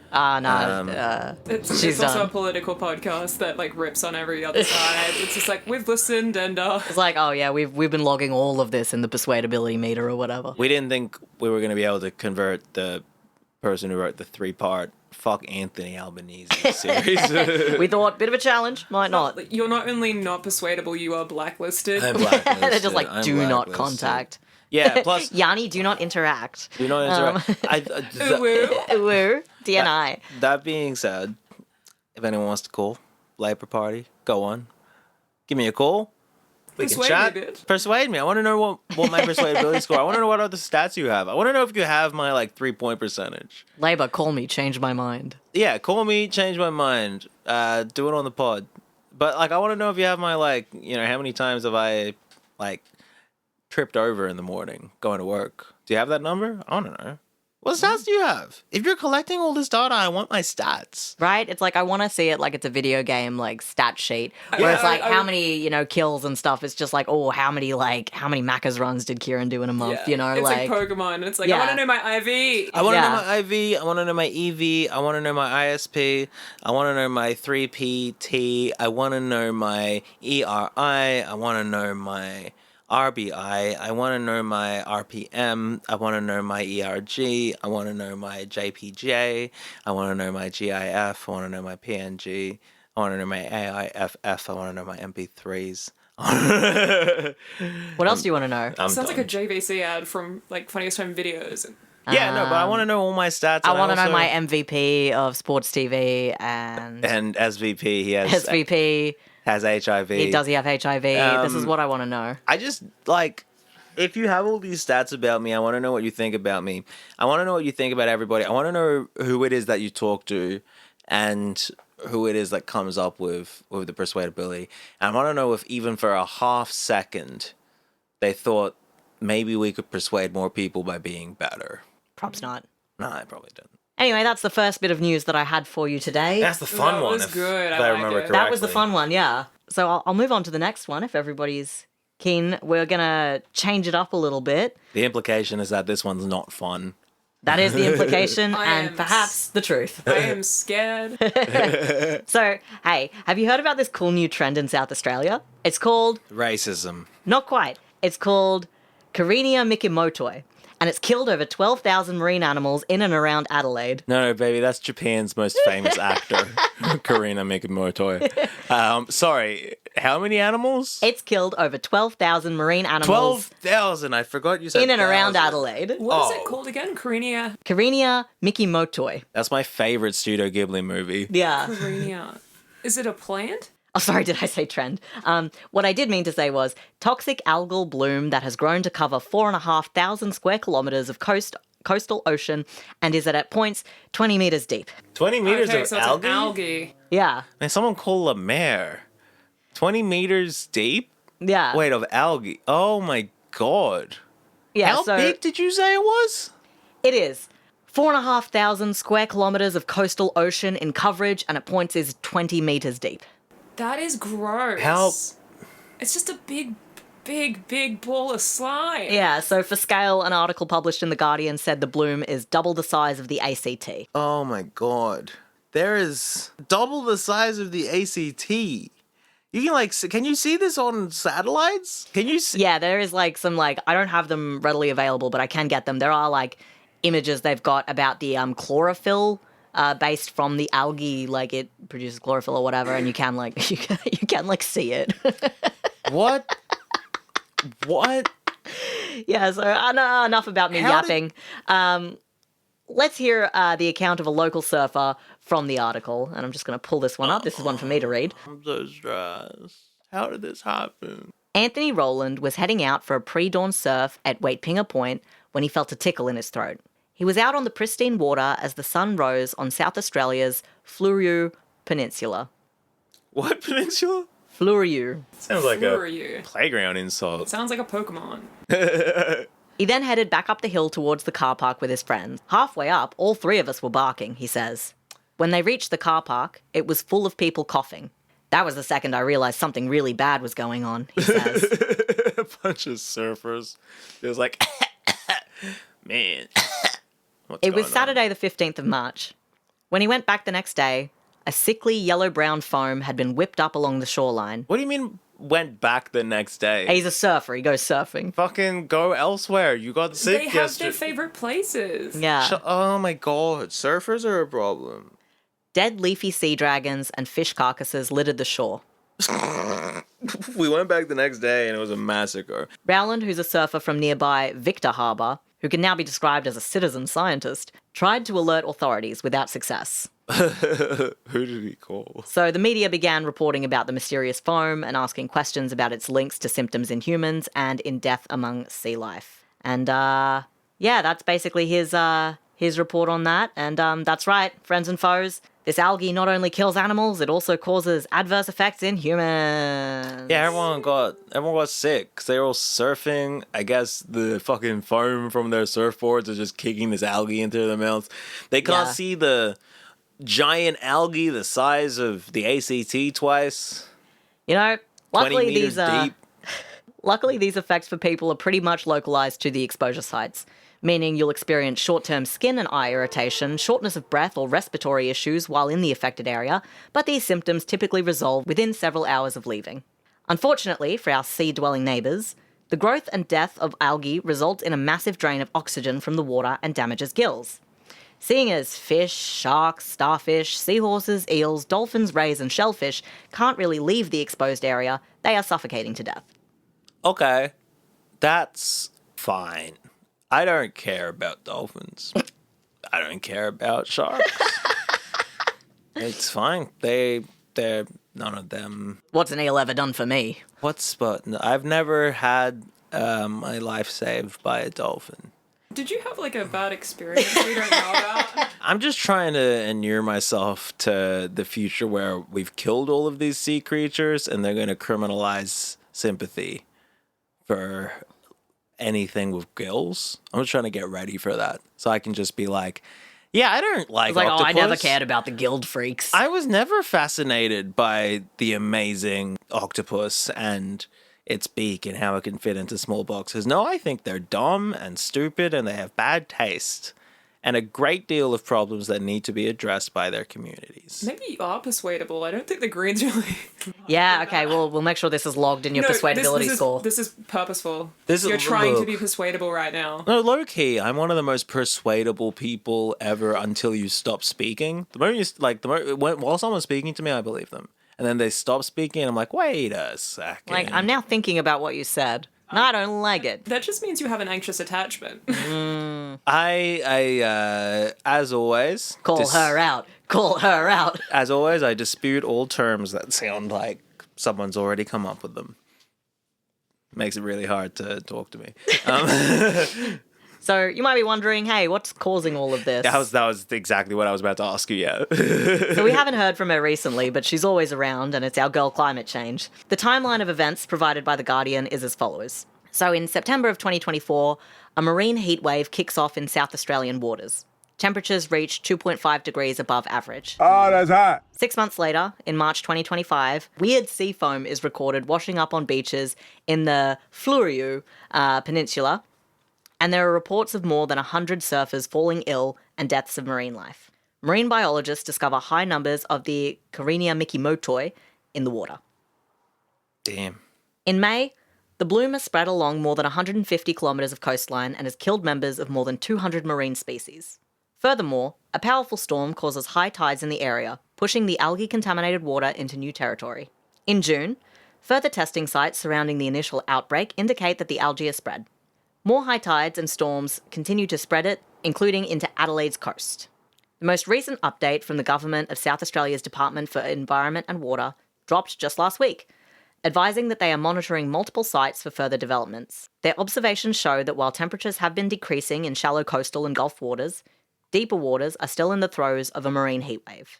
It's She's also done. a political podcast that like rips on every other side. It's just like we've listened and It's like, oh yeah, we've been logging all of this in the persuadability meter or whatever. We didn't think we were gonna be able to convert the person who wrote the 3-part "Fuck Anthony Albanese" series. We thought, bit of a challenge, might not. you're not only not persuadable, you are blacklisted. I'm blacklisted. They're just like, I'm do not blacklisted. contact. Yeah. Plus, Yanni, do not interact. you know, Woo. Woo. DNI. that being said, if anyone wants to call Labour Party, go on. Give me a call. We Persuade can chat. me, bitch. Persuade me. I want to know what my persuadability score. I want to know what other stats you have. I want to know if you have my like 3-point percentage. Labour, call me, change my mind. Yeah, call me, change my mind. Do it on the pod. But like, I want to know if you have my like, how many times have I like tripped over in the morning going to work? Do you have that number? I want to know. What stats do you have? If you're collecting all this data, I want my stats. Right? It's like, I want to see it like it's a video game, like stat sheet, where it's like how many, kills and stuff. It's just like, oh, how many Macca's runs did Kieran do in a month? It's like Pokemon. It's like, I want to know my IV. I want to know my IV. I want to know my EV. I want to know my ISP. I want to know my 3PT. I want to know my ERI. I want to know my RBI. I want to know my RPM. I want to know my ERG. I want to know my JPJ. I want to know my GIF. I want to know my PNG. I want to know my AIFF. I want to know my MP3s. What else do you want to know? I'm Sounds done. like a JVC ad from like Funniest Home Videos. Yeah, no, but I want to know all my stats. I and want to know also- my MVP of sports TV and SVP. He has SVP. has HIV. Does he have HIV? This is what I want to know. I just like, if you have all these stats about me, I want to know what you think about me. I want to know what you think about everybody. I want to know who it is that you talk to and who it is that comes up with the persuadability. And I want to know if even for a half second they thought maybe we could persuade more people by being better. Props not. No, I probably didn't. Anyway, that's the first bit of news that I had for you today. That's the fun That one. was good. If I I like remember it. correctly. That was the fun one, yeah. So I'll move on to the next one if everybody's keen. We're going to change it up a little bit. The implication is that this one's not fun. That is the implication I and am perhaps the truth. I am scared. So, hey, have you heard about this cool new trend in South Australia? It's called, Racism. not quite, it's called Karenia mikimotoi. And it's killed over 12,000 marine animals in and around Adelaide. No, baby, that's Japan's most famous actor, Karina Mikimoto. Sorry, how many animals? It's killed over 12,000 marine animals 12,000. I forgot you said in and around 1,000. Adelaide. What is it called again? Karenia. Karenia mikimotoi. That's my favorite Studio Ghibli movie. Yeah. Karenia. Is it a plant? Oh, sorry, did I say trend? What I did mean to say was toxic algal bloom that has grown to cover 4,500 square kilometres of coastal ocean and is at points 20 metres deep. 20 meters Okay, of so it's algae? an algae. Yeah, Man, someone call a mare. 20 meters deep? yeah. Wait, of algae. Oh my god. yeah, How so big did you say it was? it is 4,500 square kilometres of coastal ocean in coverage and at points is 20 metres deep. That is gross. How- It's just a big ball of slime. Yeah, so for scale, an article published in The Guardian said the bloom is double the size of the ACT. Oh my god. There is double the size of the ACT. You can can you see this on satellites? Can you see? Yeah, there is some I don't have them readily available, but I can get them. There are images they've got about the chlorophyll based from the algae, it produces chlorophyll or whatever, and you can you can see it. What? What? Yeah, so enough about me How yapping. Let's hear the account of a local surfer from the article, and I'm just going to pull this one up. This is one for me to read. I'm so stressed. How did this happen? Anthony Rowland was heading out for a pre-dawn surf at Waitpinga Point when he felt a tickle in his throat. He was out on the pristine water as the sun rose on South Australia's Fleurieu Peninsula. What peninsula? Fleurieu. Sounds like Who are a you? playground insult. Sounds like a Pokemon. He then headed back up the hill towards the car park with his friends. Halfway up, all three of us were barking, he says. When they reached the car park, it was full of people coughing. That was the second I realised something really bad was going on, he says. A bunch of surfers. It was like, man. What's It was going on? Saturday the 15th of March. When he went back the next day, a sickly yellow-brown foam had been whipped up along the shoreline. What do you mean went back the next day? He's a surfer, he goes surfing. Fucking go elsewhere. You got sick They have yesterday. their favorite places. Yeah. Oh my god, surfers are a problem. Dead leafy sea dragons and fish carcasses littered the shore. We went back the next day and it was a massacre. Rowland, who's a surfer from nearby Victor Harbour, who can now be described as a citizen scientist, tried to alert authorities without success. Who did he call? So the media began reporting about the mysterious foam and asking questions about its links to symptoms in humans and in death among sea life. And yeah, that's basically his report on that. And that's right, friends and foes. This algae not only kills animals, it also causes adverse effects in humans. Yeah, everyone got sick because they were all surfing. I guess the fucking foam from their surfboards is just kicking this algae into their mouths. They can't Yeah. see the giant algae the size of the ACT twice. You know, 20 luckily meters deep. Luckily, these effects for people are pretty much localized to the exposure sites, meaning you'll experience short-term skin and eye irritation, shortness of breath or respiratory issues while in the affected area, but these symptoms typically resolve within several hours of leaving. Unfortunately, for our sea-dwelling neighbours, the growth and death of algae results in a massive drain of oxygen from the water and damages gills. Seeing as fish, sharks, starfish, seahorses, eels, dolphins, rays and shellfish can't really leave the exposed area, they are suffocating to death. Okay, that's fine. I don't care about dolphins. I don't care about sharks. It's fine. They're none of them. What's an eel ever done for me? I've never had my life saved by a dolphin. Did you have like a bad experience we don't know about? I'm just trying to inure myself to the future where we've killed all of these sea creatures and they're going to criminalize sympathy for anything with gills. I'm just trying to get ready for that. So I can just be like, yeah, I don't like It's like, octopus. I never cared about the guild freaks. I was never fascinated by the amazing octopus and its beak and how it can fit into small boxes. No, I think they're dumb and stupid and they have bad taste. and a great deal of problems that need to be addressed by their communities. Maybe you are persuadable. I don't think the Greens really... Yeah, okay, we'll make sure this is logged in your persuadability score. This is purposeful. This is- You're trying to look. be persuadable right now. No, low-key, I'm one of the most persuadable people ever until you stop speaking. The moment you, while someone's speaking to me, I believe them. And then they stop speaking, and I'm like, wait a second. Like, I'm now thinking about what you said. No, I don't like it. That just means you have an anxious attachment. I as always... Call her out. Call her out. As always, I dispute all terms that sound like someone's already come up with them. Makes it really hard to talk to me. So you might be wondering, hey, what's causing all of this? That was exactly what I was about to ask you, yeah. So we haven't heard from her recently, but she's always around, and it's our girl climate change. The timeline of events provided by The Guardian is as follows. So in September of 2024, a marine heat wave kicks off in South Australian waters. Temperatures reach 2.5 degrees above average. Oh, that's hot. 6 months later, in March 2025, weird sea foam is recorded washing up on beaches in the Fleurieu Peninsula, and there are reports of more than 100 surfers falling ill and deaths of marine life. Marine biologists discover high numbers of the Karenia mikimotoi in the water. Damn. In May, the bloom has spread along more than 150 kilometres of coastline and has killed members of more than 200 marine species. Furthermore, a powerful storm causes high tides in the area, pushing the algae-contaminated water into new territory. In June, further testing sites surrounding the initial outbreak indicate that the algae has spread. More high tides and storms continue to spread it, including into Adelaide's coast. The most recent update from the government of South Australia's Department for Environment and Water dropped just last week, advising that they are monitoring multiple sites for further developments. Their observations show that while temperatures have been decreasing in shallow coastal and Gulf waters, deeper waters are still in the throes of a marine heatwave.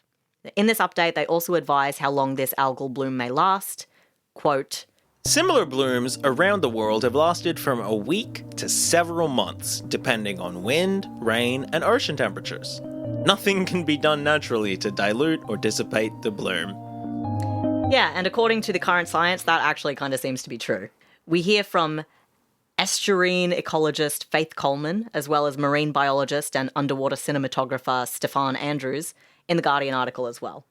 In this update, they also advise how long this algal bloom may last. Quote, Similar blooms around the world have lasted from a week to several months, depending on wind, rain, and ocean temperatures. Nothing can be done naturally to dilute or dissipate the bloom. yeah, and according to the current science, that actually kind of seems to be true. We hear from estuarine ecologist Faith Coleman, as well as marine biologist and underwater cinematographer Stefan Andrews, in the Guardian article as well.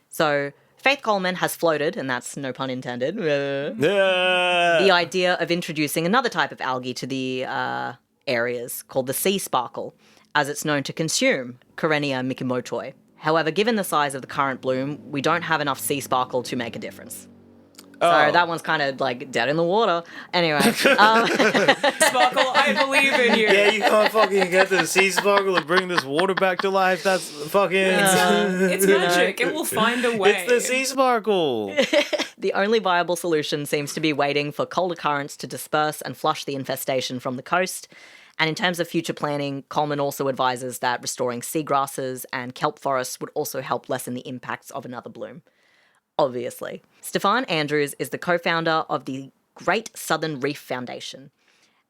So Faith Coleman has floated, and that's no pun intended, the idea of introducing another type of algae to the areas called the sea sparkle, as it's known to consume Karenia mikimotoi. However, given the size of the current bloom, we don't have enough sea sparkle to make a difference. So that one's kind of like dead in the water. Anyway. Sparkle, I believe in you. Yeah, you can't fucking get the sea sparkle and bring this water back to life. That's fucking... It's magic. It will find a way. It's the sea sparkle. The only viable solution seems to be waiting for colder currents to disperse and flush the infestation from the coast. And in terms of future planning, Coleman also advises that restoring seagrasses and kelp forests would also help lessen the impacts of another bloom. Obviously. Stefan Andrews is the co-founder of the Great Southern Reef Foundation,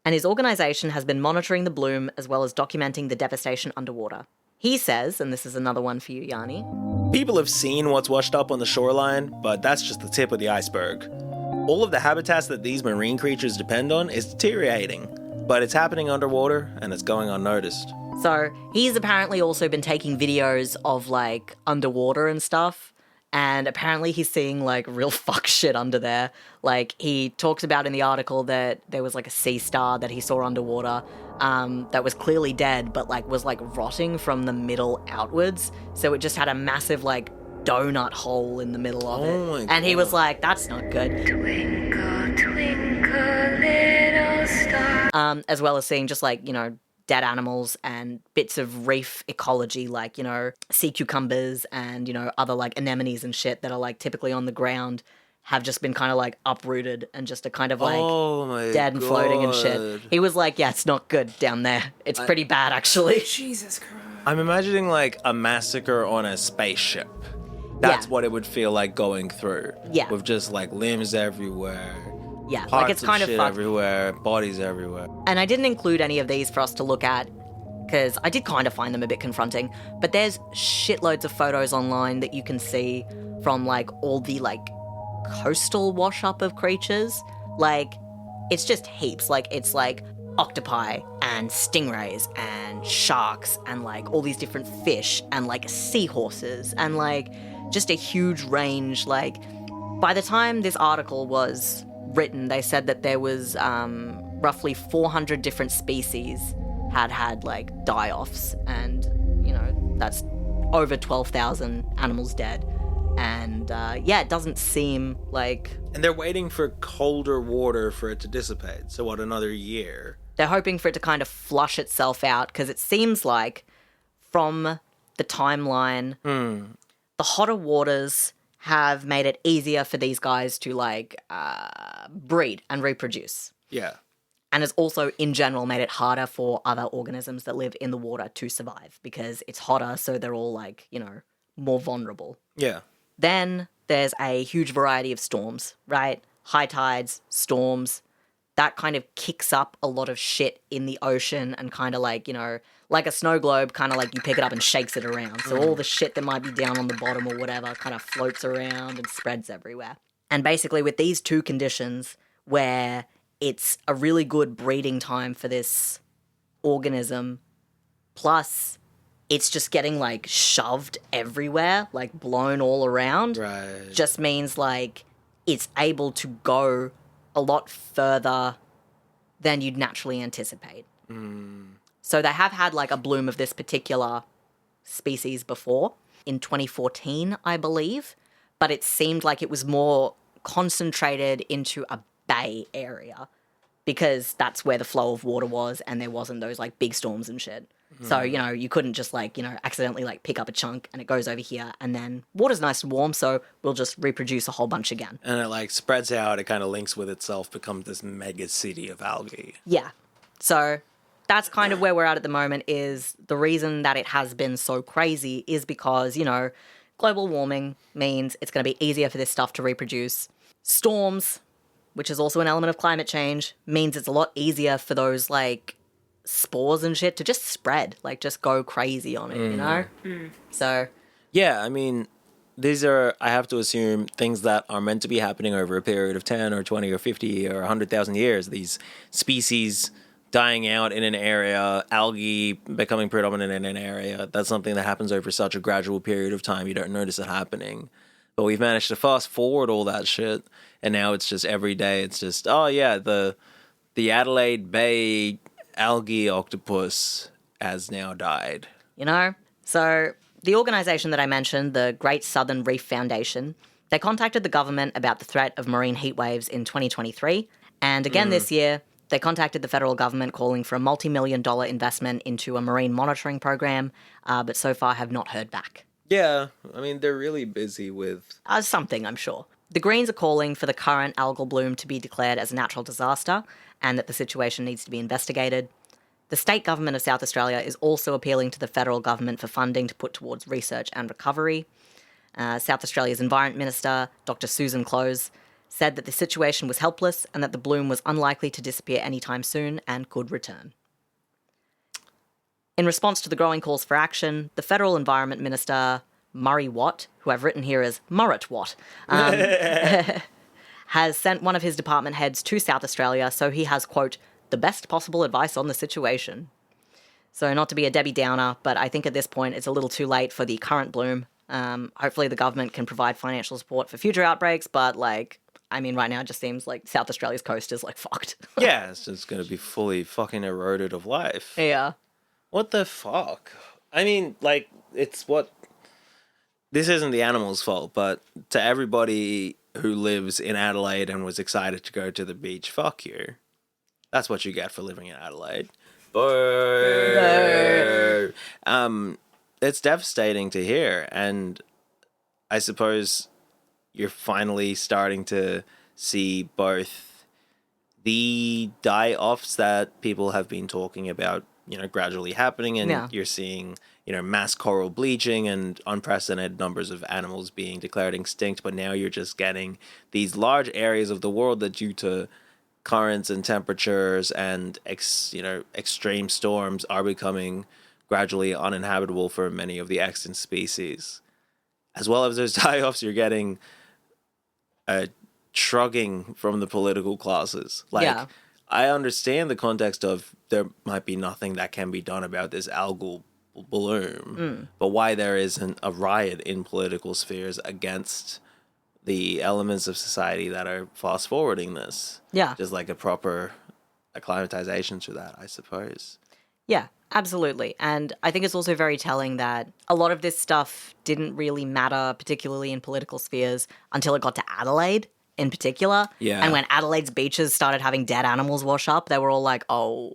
and his organisation has been monitoring the bloom as well as documenting the devastation underwater. He says, and this is another one for you, Yanni, People have seen what's washed up on the shoreline, but that's just the tip of the iceberg. All of the habitats that these marine creatures depend on is deteriorating, but it's happening underwater and it's going unnoticed. So he's apparently also been taking videos of like underwater and stuff. And apparently he's seeing like real fuck shit under there. Like he talks about in the article that there was like a sea star that he saw underwater that was clearly dead, but like was like rotting from the middle outwards. So it just had a massive like donut hole in the middle of it. And he was like, that's not good. Twinkle, twinkle, little star. As well as seeing just like, you know, dead animals and bits of reef ecology, like, you know, sea cucumbers and, you know, other like anemones and shit that are like typically on the ground have just been kind of like uprooted and just are kind of like dead and floating and shit. He was like, yeah, it's not good down there. It's pretty bad, actually. Jesus Christ. I'm imagining like a massacre on a spaceship. That's what it would feel like going through. Yeah. With just like limbs everywhere. Yeah, Parts like it's kind of shit fucked. everywhere, bodies everywhere. And I didn't include any of these for us to look at because I did kind of find them a bit confronting. But there's shitloads of photos online that you can see from like all the like coastal wash up of creatures. Like it's just heaps. Like it's like octopi and stingrays and sharks and like all these different fish and like seahorses and like just a huge range. Like by the time this article was written, they said that there was roughly 400 different species had like die-offs, and you know that's over 12,000 animals dead. And yeah, it doesn't seem like... And they're waiting for colder water for it to dissipate. So what, another year? They're hoping for it to kind of flush itself out, because it seems like from the timeline, the hotter waters have made it easier for these guys to like breed and reproduce. Yeah. And has also, in general, made it harder for other organisms that live in the water to survive, because it's hotter, so they're all like, you know, more vulnerable. Yeah. Then there's a huge variety of storms, right? High tides, storms. That kind of kicks up a lot of shit in the ocean and kind of like, you know, like a snow globe, kind of like you pick it up and shakes it around. So all the shit that might be down on the bottom or whatever kind of floats around and spreads everywhere. And basically with these two conditions where it's a really good breeding time for this organism, plus it's just getting like shoved everywhere, like blown all around. Right. Just means like it's able to go a lot further than you'd naturally anticipate. So they have had like a bloom of this particular species before in 2014, I believe, but it seemed like it was more concentrated into a bay area because that's where the flow of water was and there wasn't those like big storms and shit. So, you know, you couldn't just like, you know, accidentally like pick up a chunk and it goes over here and then water's nice and warm, so we'll just reproduce a whole bunch again. And it like spreads out, it kind of links with itself, becomes this mega city of algae. Yeah. So that's kind of where we're at the moment. Is the reason that it has been so crazy is because, you know, global warming means it's going to be easier for this stuff to reproduce. Storms, which is also an element of climate change, means it's a lot easier for those like spores and shit to just spread, like just go crazy on it, you know? So Yeah, I mean, these are, I have to assume, things that are meant to be happening over a period of 10 or 20 or 50 or 100,000 years. These species dying out in an area, algae becoming predominant in an area. That's something that happens over such a gradual period of time. You don't notice it happening. But we've managed to fast forward all that shit, and now it's just every day. It's just, oh yeah, the Adelaide Bay algae octopus has now died. you know? So the organisation that I mentioned, the Great Southern Reef Foundation, they contacted the government about the threat of marine heat waves in 2023. And again this year, they contacted the federal government calling for a multi-million-dollar investment into a marine monitoring program, but so far have not heard back. Yeah, I mean, they're really busy with... Something, I'm sure. The Greens are calling for the current algal bloom to be declared as a natural disaster and that the situation needs to be investigated. The state government of South Australia is also appealing to the federal government for funding to put towards research and recovery. South Australia's Environment Minister, Dr. Susan Close, said that the situation was helpless and that the bloom was unlikely to disappear anytime soon and could return. In response to the growing calls for action, the federal Environment Minister, Murray Watt, who I've written here as Murray Watt, has sent one of his department heads to South Australia so he has, quote, the best possible advice on the situation. So not to be a Debbie Downer, but I think at this point it's a little too late for the current bloom. Hopefully the government can provide financial support for future outbreaks, but like, I mean, right now it just seems like South Australia's coast is like fucked. Yeah, it's just going to be fully fucking eroded of life. Yeah. What the fuck? I mean, like, it's what... This isn't the animal's fault, but to everybody who lives in Adelaide and was excited to go to the beach, fuck you. That's what you get for living in Adelaide. Boo! It's devastating to hear, and I suppose you're finally starting to see both the die-offs that people have been talking about, you know, gradually happening, and you're seeing, you know, mass coral bleaching and unprecedented numbers of animals being declared extinct, but now you're just getting these large areas of the world that, due to currents and temperatures and extreme storms, are becoming gradually uninhabitable for many of the extant species. As well as those die-offs, you're getting a shrugging from the political classes. Like, I understand the context of there might be nothing that can be done about this algal bloom, but why there isn't a riot in political spheres against the elements of society that are fast forwarding this. Yeah. Just like a proper acclimatization to that, I suppose. Yeah, absolutely. And I think it's also very telling that a lot of this stuff didn't really matter, particularly in political spheres, until it got to Adelaide in particular. Yeah. And when Adelaide's beaches started having dead animals wash up, they were all like, oh,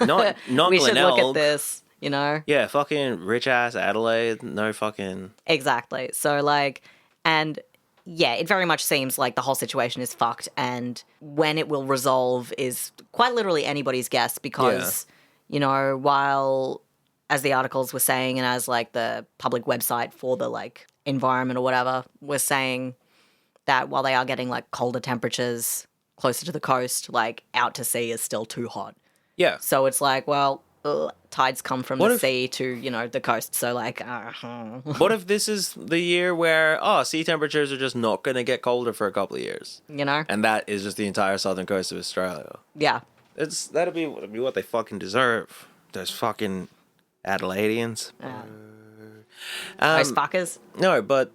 Not we should look at Glenelg. this, you know? Yeah, fucking rich ass Adelaide. No fucking. Exactly. So, like, and yeah, it very much seems like the whole situation is fucked. And when it will resolve is quite literally anybody's guess because, you know, while, as the articles were saying, and as like the public website for the like environment or whatever was saying that while they are getting like colder temperatures closer to the coast, like out to sea is still too hot. Yeah. So it's like, well, tides come from What the if- sea to, you know, the coast. So like, What if this is the year where sea temperatures are just not going to get colder for a couple of years, you know? and that is just the entire southern coast of Australia? Yeah. That'll be what they fucking deserve. Those fucking Adelaideans. Those fuckers. No, but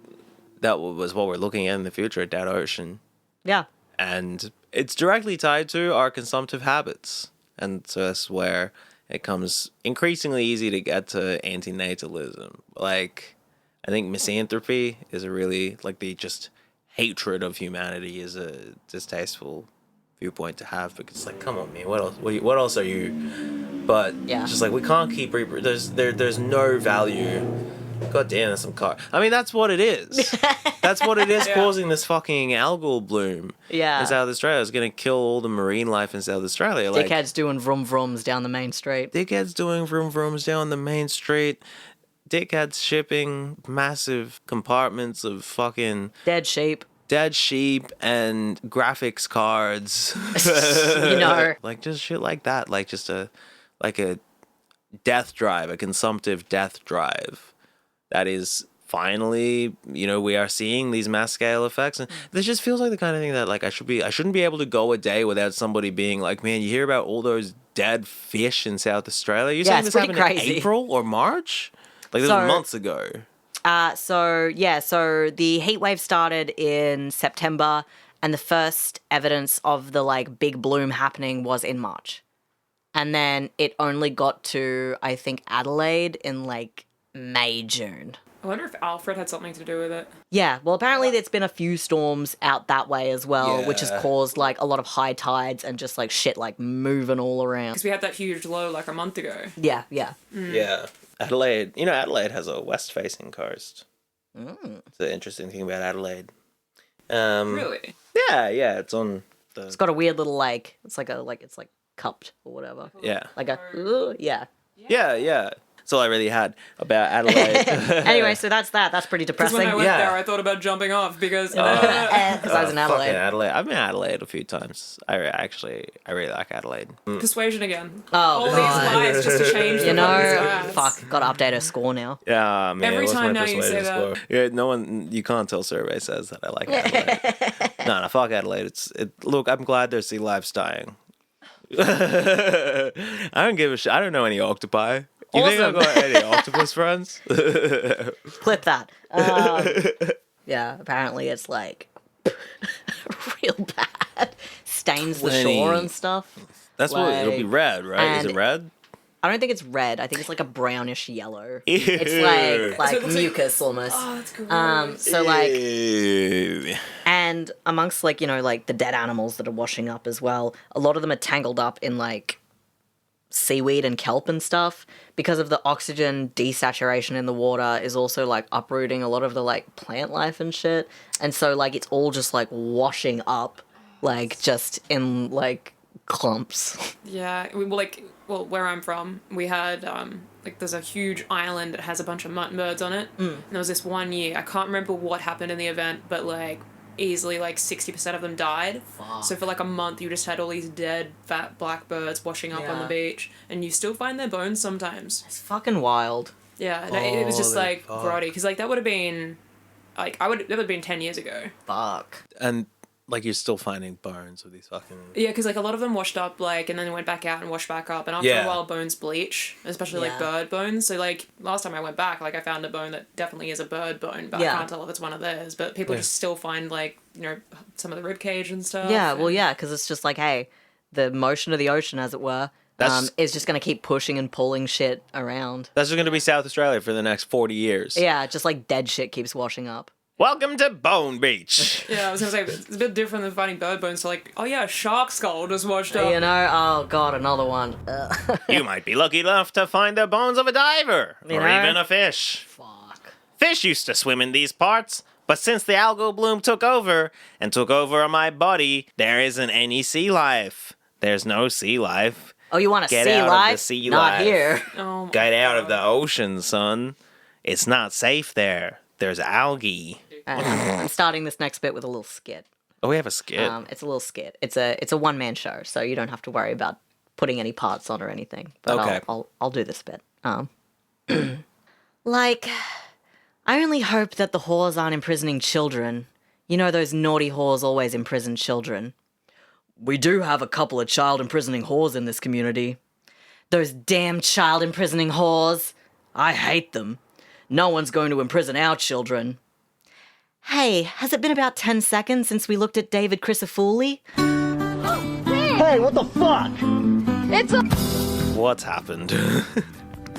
that was what we're looking at in the future at that ocean, Yeah. and it's directly tied to our consumptive habits, and so that's where it comes increasingly easy to get to antinatalism. Like, I think misanthropy is a really, like, the just hatred of humanity is a distasteful viewpoint to have, because it's like, come on, man, what else? What else are you? But Yeah. just like, we can't keep there's no value. God damn, there's some car. I mean, that's what it is. That's what it is causing this fucking algal bloom. Yeah. In South Australia. It's gonna kill all the marine life in South Australia. Like, Dickheads doing vroom vrooms down the main street. dickheads doing vroom vrooms down the main street. Dickheads shipping massive compartments of fucking Dead sheep. dead sheep and graphics cards. You know. Like, just shit like that. Like, just a death drive, a consumptive death drive. That is finally, you know, we are seeing these mass scale effects, and this just feels like the kind of thing that, like, I shouldn't be able to go a day without somebody being like, man, you hear about all those dead fish in South Australia? You're saying it's this pretty happened crazy. in April or March? Like, this So- was months ago. So the heat wave started in September, and the first evidence of the like big bloom happening was in March. And then it only got to, I think, Adelaide in like May, June. I wonder if Alfred had something to do with it. Yeah, well, apparently there's been a few storms out that way as well, which has Yeah. caused like a lot of high tides and just like shit like moving all around. Because we had that huge low like a month ago. Yeah. Yeah. Adelaide, you know, Adelaide has a west-facing coast. It's an interesting thing about Adelaide. Really? Yeah, it's on the... It's got a weird little like, it's like cupped or whatever. Yeah. Like yeah. Yeah. That's all I really had about Adelaide. Anyway, so that's that. That's pretty Because depressing. when I went Yeah. there, I thought about jumping off because Because I was in Fucking Adelaide. Adelaide. I've been to Adelaide a few times. I really like Adelaide. persuasion again. Oh, All these God. lies just to change You the know, fucking stats. fuck, gotta update her score now. Yeah, man. Every what's time my now you say persuasion that. score? Yeah, no one. You can't tell survey says that I like Adelaide. no, fuck Adelaide. Look, I'm glad there's sea lives dying. I don't give a shit. I don't know any octopi. You think I've Awesome. got any octopus friends? Clip that. Yeah, apparently it's like real bad. Stains the 20. shore and stuff. That's what it'll be Like, red, right? Is it and- red? I don't think it's red. I think it's like a brownish yellow. Ew. It's like So it looks like- mucus almost. Oh, that's gross. So like, Ew. and amongst like, you know, like the dead animals that are washing up as well, a lot of them are tangled up in like seaweed and kelp and stuff because of the oxygen desaturation in the water is also like uprooting a lot of the like plant life and shit. And so like it's all just like washing up like just in like clumps. Yeah, well, where I'm from, we had, there's a huge island that has a bunch of mutton birds on it. And there was this one year, I can't remember what happened in the event, but, like, easily, 60% of them died. Fuck. So for, a month, you just had all these dead, fat black birds washing up on the Yeah. beach. And you still find their bones sometimes. It's fucking wild. Yeah, and it was just, Holy fuck. grotty. Because, that would have been, that would have been 10 years ago. Fuck. And Like, you're still finding bones of these fucking... Yeah, because like a lot of them washed up, like, and then went back out and washed back up, and after Yeah. a while, bones bleach, especially like bird bones. So like last time I went back, like I found a bone that definitely is a bird bone, but I can't tell if it's one of theirs. But people just still find like some of the rib cage and stuff. Yeah, well, yeah, because it's just like, hey, the motion of the ocean, as it were, is just going to keep pushing and pulling shit around. That's just going to be South Australia for the next 40 years. Yeah, just like dead shit keeps washing up. Welcome to Bone Beach. Yeah, I was gonna say it's a bit different than finding bird bones. So like, oh yeah, a shark skull just washed up. You know, oh god, another one. You might be lucky enough to find the bones of a diver, or even a fish. Fuck. Fish used to swim in these parts, but since the algal bloom took over on my body, there isn't any sea life. There's no sea life. Oh, you want to Get sea out life? of the sea Not life. here. Oh my Get out God. of the ocean, son. It's not safe there. There's algae. I'm starting this next bit with a little skit. Oh, we have a skit. It's a little skit. It's a one-man show, so you don't have to worry about putting any parts on or anything. But Okay. I'll do this bit. Like, I only hope that the whores aren't imprisoning children. You know those naughty whores always imprison children. We do have a couple of child imprisoning whores in this community. Those damn child imprisoning whores. I hate them. No one's going to imprison our children. Hey, has it been about 10 seconds since we looked at David Crisafulli? What's happened?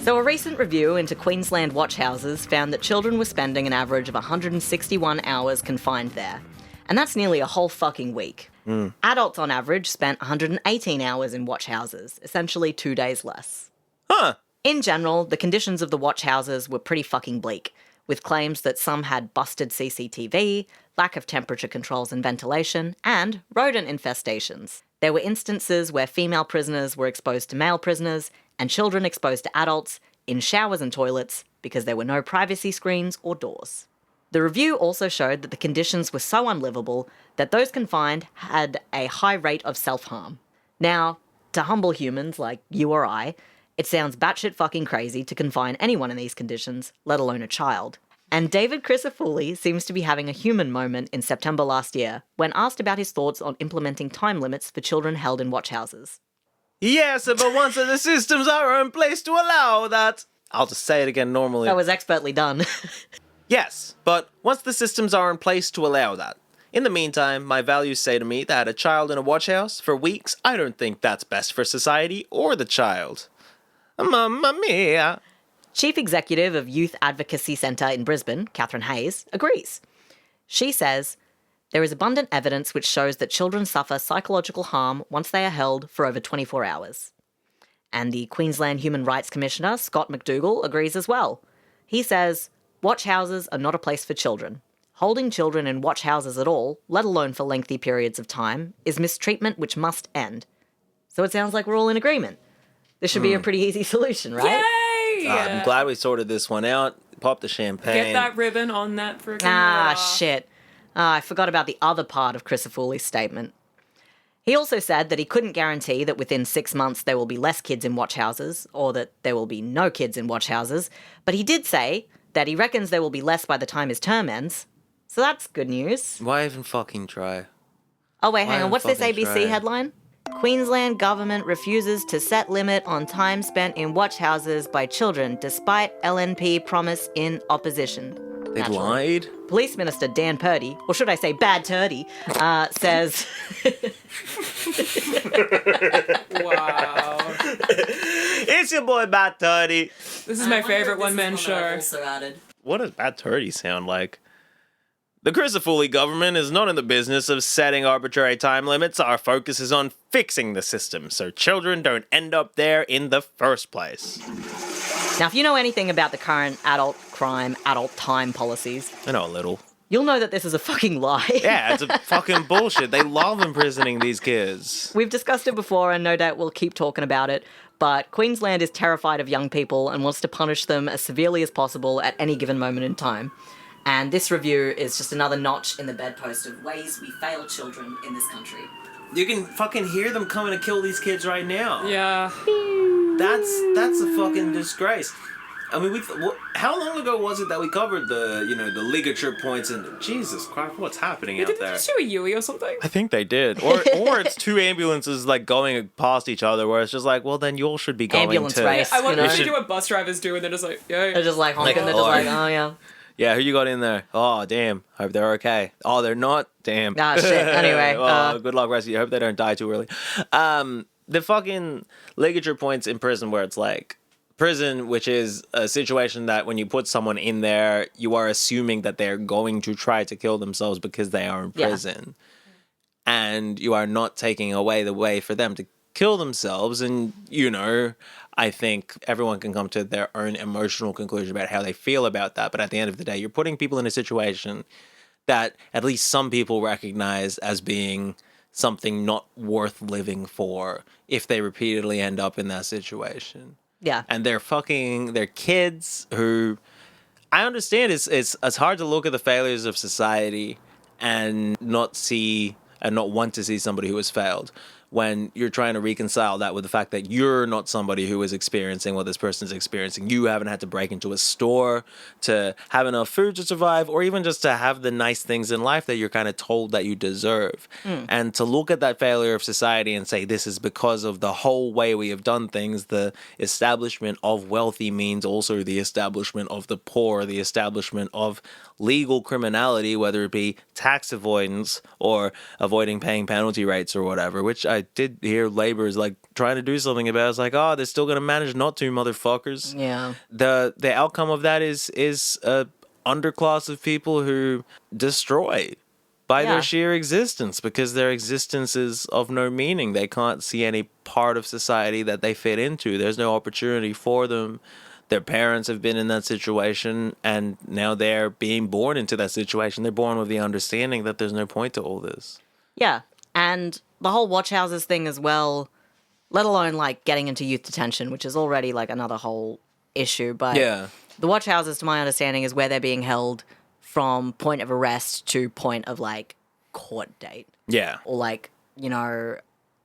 So a recent review into Queensland watch houses found that children were spending an average of 161 hours confined there. And that's nearly a whole fucking week. Adults on average spent 118 hours in watch houses, essentially 2 days less. Huh. In general, the conditions of the watch houses were pretty fucking bleak, with claims that some had busted CCTV, lack of temperature controls and ventilation, and rodent infestations. There were instances where female prisoners were exposed to male prisoners, and children exposed to adults, in showers and toilets, because there were no privacy screens or doors. The review also showed that the conditions were so unlivable that those confined had a high rate of self-harm. Now, to humble humans like you or I, it sounds batshit fucking crazy to confine anyone in these conditions, let alone a child. And David Crisafulli seems to be having a human moment in September last year when asked about his thoughts on implementing time limits for children held in watch houses. Yes, but once the systems are in place to allow that... I'll just say it again normally. That was expertly done. Yes, but once the systems are in place to allow that. In the meantime, my values say to me that a child in a watch house for weeks, I don't think that's best for society or the child. Mamma mia. Chief Executive of Youth Advocacy Centre in Brisbane, Catherine Hayes, agrees. She says, there is abundant evidence which shows that children suffer psychological harm once they are held for over 24 hours. And the Queensland Human Rights Commissioner, Scott McDougall, agrees as well. He says, watch houses are not a place for children. Holding children in watch houses at all, let alone for lengthy periods of time, is mistreatment which must end. So it sounds like we're all in agreement. This should be a pretty easy solution, right? Yay! I'm glad we sorted this one out. Pop the champagne. Get that ribbon on that freaking. Ah, shit. I forgot about the other part of Crisafulli's statement. He also said that he couldn't guarantee that within 6 months there will be less kids in watch houses, or that there will be no kids in watch houses, but he did say that he reckons there will be less by the time his term ends. So that's good news. Why even fucking try? Oh, wait, hang Why on. What's this fucking ABC try? headline? Queensland government refuses to set limit on time spent in watch houses by children despite LNP promise in opposition. They Naturally. lied? Police Minister Dan Purdy, or should I say Bad Turdy, says... Wow. It's your boy Bat Turdy. This is my favorite one-man show. What does Bat Turdy sound like? The Crisafulli government is not in the business of setting arbitrary time limits. Our focus is on fixing the system so children don't end up there in the first place. Now, if you know anything about the current adult crime, adult time policies, I know a little. you'll know that this is a fucking lie. Yeah, it's a fucking bullshit. They love imprisoning these kids. We've discussed it before, and no doubt we'll keep talking about it, but Queensland is terrified of young people and wants to punish them as severely as possible at any given moment in time. And this review is just another notch in the bedpost of ways we fail children in this country. You can fucking hear them coming to kill these kids right now. Yeah. That's a fucking disgrace. I mean, how long ago was it that we covered the ligature points and Jesus Christ, what's happening out Did they there? just do a Yui or something? I think they did, or it's two ambulances like going past each other, where it's just like, well, then you all should be going Ambulance to. race. I wonder You if know? they do what bus drivers do, and they're just like, yeah. They're just like honking. They're just like, oh yeah. Yeah, who you got in there? Oh, damn. Hope they're okay. Oh, they're not. Damn. Ah, shit. Anyway, good luck, rest of you. Hope they don't die too early. The fucking ligature points in prison, where it's like prison, which is a situation that when you put someone in there, you are assuming that they're going to try to kill themselves because they are in prison. And you are not taking away the way for them to kill themselves. And, I think everyone can come to their own emotional conclusion about how they feel about that. But at the end of the day, you're putting people in a situation that at least some people recognize as being something not worth living for if they repeatedly end up in that situation. Yeah. And they're kids who, I understand it's hard to look at the failures of society and not want to see somebody who has failed when you're trying to reconcile that with the fact that you're not somebody who is experiencing what this person's experiencing. You haven't had to break into a store to have enough food to survive, or even just to have the nice things in life that you're kind of told that you deserve. And to look at that failure of society and say, this is because of the whole way we have done things, the establishment of wealthy means also the establishment of the poor, the establishment of legal criminality, whether it be tax avoidance or avoiding paying penalty rates or whatever, which I did hear Labor is like trying to do something about. It's like, oh, they're still going to manage not to, motherfuckers. Yeah. The outcome of that is a underclass of people who destroy by their sheer existence, because their existence is of no meaning. They can't see any part of society that they fit into. There's no opportunity for them. Their parents have been in that situation, and now they're being born into that situation. They're born with the understanding that there's no point to all this. Yeah. And the whole watch houses thing as well, let alone like getting into youth detention, which is already like another whole issue. But the watch houses, to my understanding, is where they're being held from point of arrest to point of like court date. Yeah. Or like,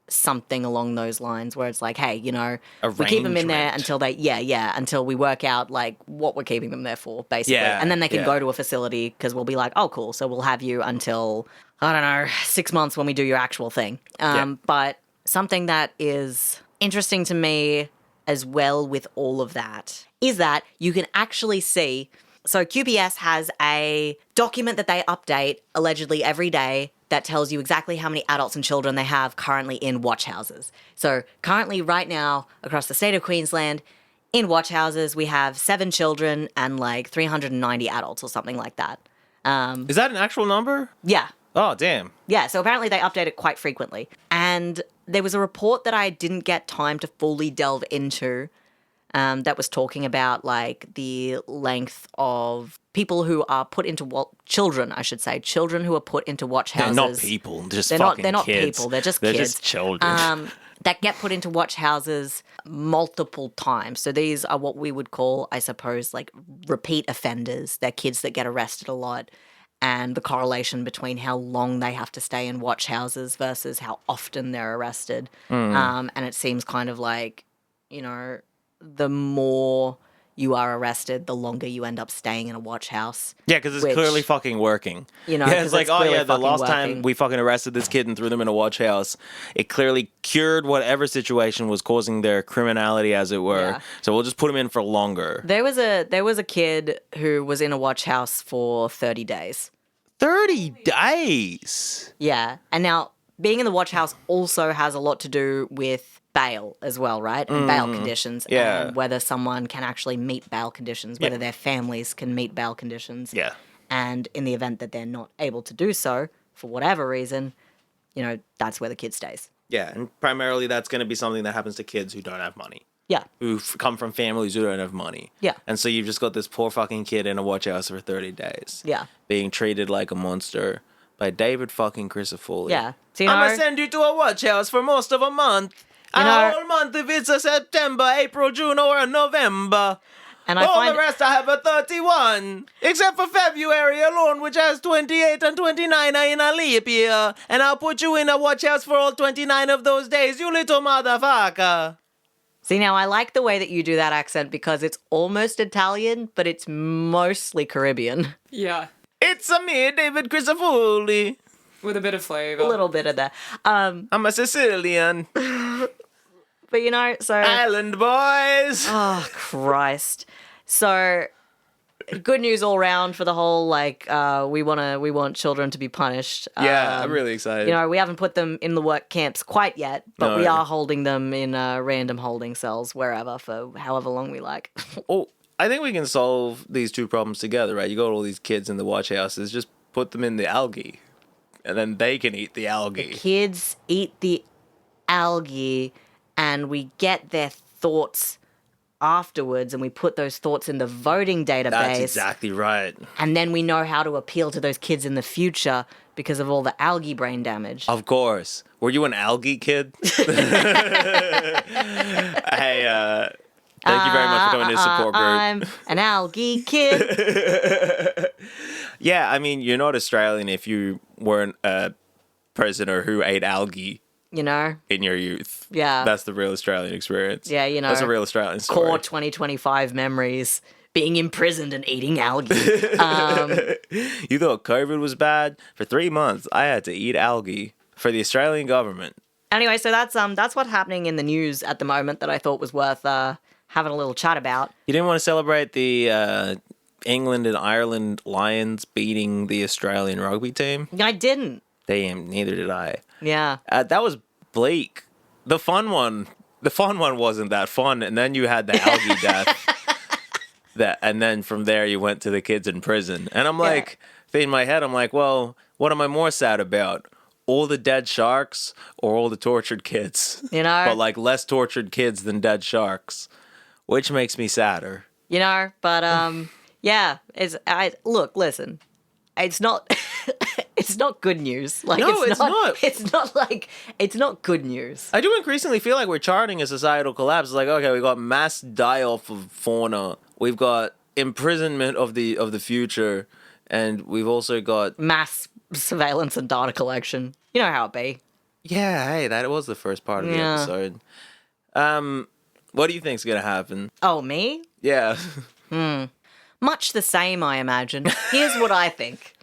something along those lines where it's like, hey, we keep them in there until until we work out like what we're keeping them there for, basically. Yeah, and then they can go to a facility because we'll be like, oh, cool. So we'll have you until, I don't know, 6 months when we do your actual thing. But something that is interesting to me as well with all of that is that you can actually see, so QPS has a document that they update allegedly every day that tells you exactly how many adults and children they have currently in watch houses. So currently right now across the state of Queensland, in watch houses, we have 7 children and like 390 adults or something like that. Is that an actual number? Yeah. Oh, damn. Yeah, so apparently they update it quite frequently. And there was a report that I didn't get time to fully delve into that was talking about like the length of people who are put into children who are put into watch houses. They're not people, they're not kids. People, they're just kids. kids. Just children. That get put into watch houses multiple times. So these are what we would call, I suppose, like repeat offenders. They're kids that get arrested a lot. And the correlation between how long they have to stay in watch houses versus how often they're arrested. And it seems kind of like, the more you are arrested, the longer you end up staying in a watch house. Yeah, because it's clearly fucking working. It's like, the last working. time we fucking arrested this kid and threw them in a watch house, it clearly cured whatever situation was causing their criminality, as it were. Yeah. So we'll just put them in for longer. There was a kid who was in a watch house for 30 days. 30 days? Yeah. And now, being in the watch house also has a lot to do with bail as well, right? And bail conditions. Yeah. And whether someone can actually meet bail conditions, whether their families can meet bail conditions. Yeah. And in the event that they're not able to do so, for whatever reason, that's where the kid stays. Yeah, and primarily that's going to be something that happens to kids who don't have money. Yeah. Who come from families who don't have money. Yeah. And so you've just got this poor fucking kid in a watch house for 30 days. Yeah. Being treated like a monster by David fucking Crisafulli. Yeah. So, I'm going to send you to a watch house for most of a month. A whole month if it's a September, April, June, or a November. And All the rest I have a 31. Except for February alone, which has 28 and 29 are in a leap year. And I'll put you in a watch house for all 29 of those days, you little motherfucker. See, now I like the way that you do that accent because it's almost Italian, but it's mostly Caribbean. Yeah. It's a me, David Crisafulli. With a bit of flavour. A little bit of that. I'm a Sicilian. But you know, so... Island boys. Oh, Christ. So, good news all round for the whole, like, we want children to be punished. Yeah, I'm really excited. You know, we haven't put them in the work camps quite yet, but No, we yeah. are holding them in random holding cells wherever for however long we like. Oh, I think we can solve these two problems together, right? You got all these kids in the watch houses, just put them in the algae, and then they can eat the algae. Kids eat the algae, and we get their thoughts afterwards, and we put those thoughts in the voting database. That's exactly right. And then we know how to appeal to those kids in the future because of all the algae brain damage. Of course. Were you an algae kid? Hey, thank you very much for coming to the support group. I'm an algae kid. Yeah, I mean, you're not Australian if you weren't a prisoner who ate algae You know? in your youth. Yeah. That's the real Australian experience. Yeah, you know. That's a real Australian story. Core 2025 memories. Being imprisoned and eating algae. You thought COVID was bad? For 3 months, I had to eat algae for the Australian government. Anyway, so that's what's happening in the news at the moment that I thought was worth having a little chat about. You didn't want to celebrate the England and Ireland Lions beating the Australian rugby team? I didn't. Damn, neither did I. Yeah. That was bleak. The fun one wasn't that fun, and then you had the algae death. And then from there you went to the kids in prison. And I'm like, in my head, I'm like, well, what am I more sad about? All the dead sharks or all the tortured kids? You know? But like less tortured kids than dead sharks. Which makes me sadder. You know, but yeah, listen. It's not it's not good news. Like No, it's not. It's not good news. I do increasingly feel like we're charting a societal collapse. It's like, okay, we got mass die-off of fauna. We've got imprisonment of the future, and we've also got Mass surveillance and data collection. You know how it be. yeah. Hey, that was the first part of the Yeah. episode. What do you think's gonna happen? Oh, me? Yeah, Much the same, I imagine. Here's what I think.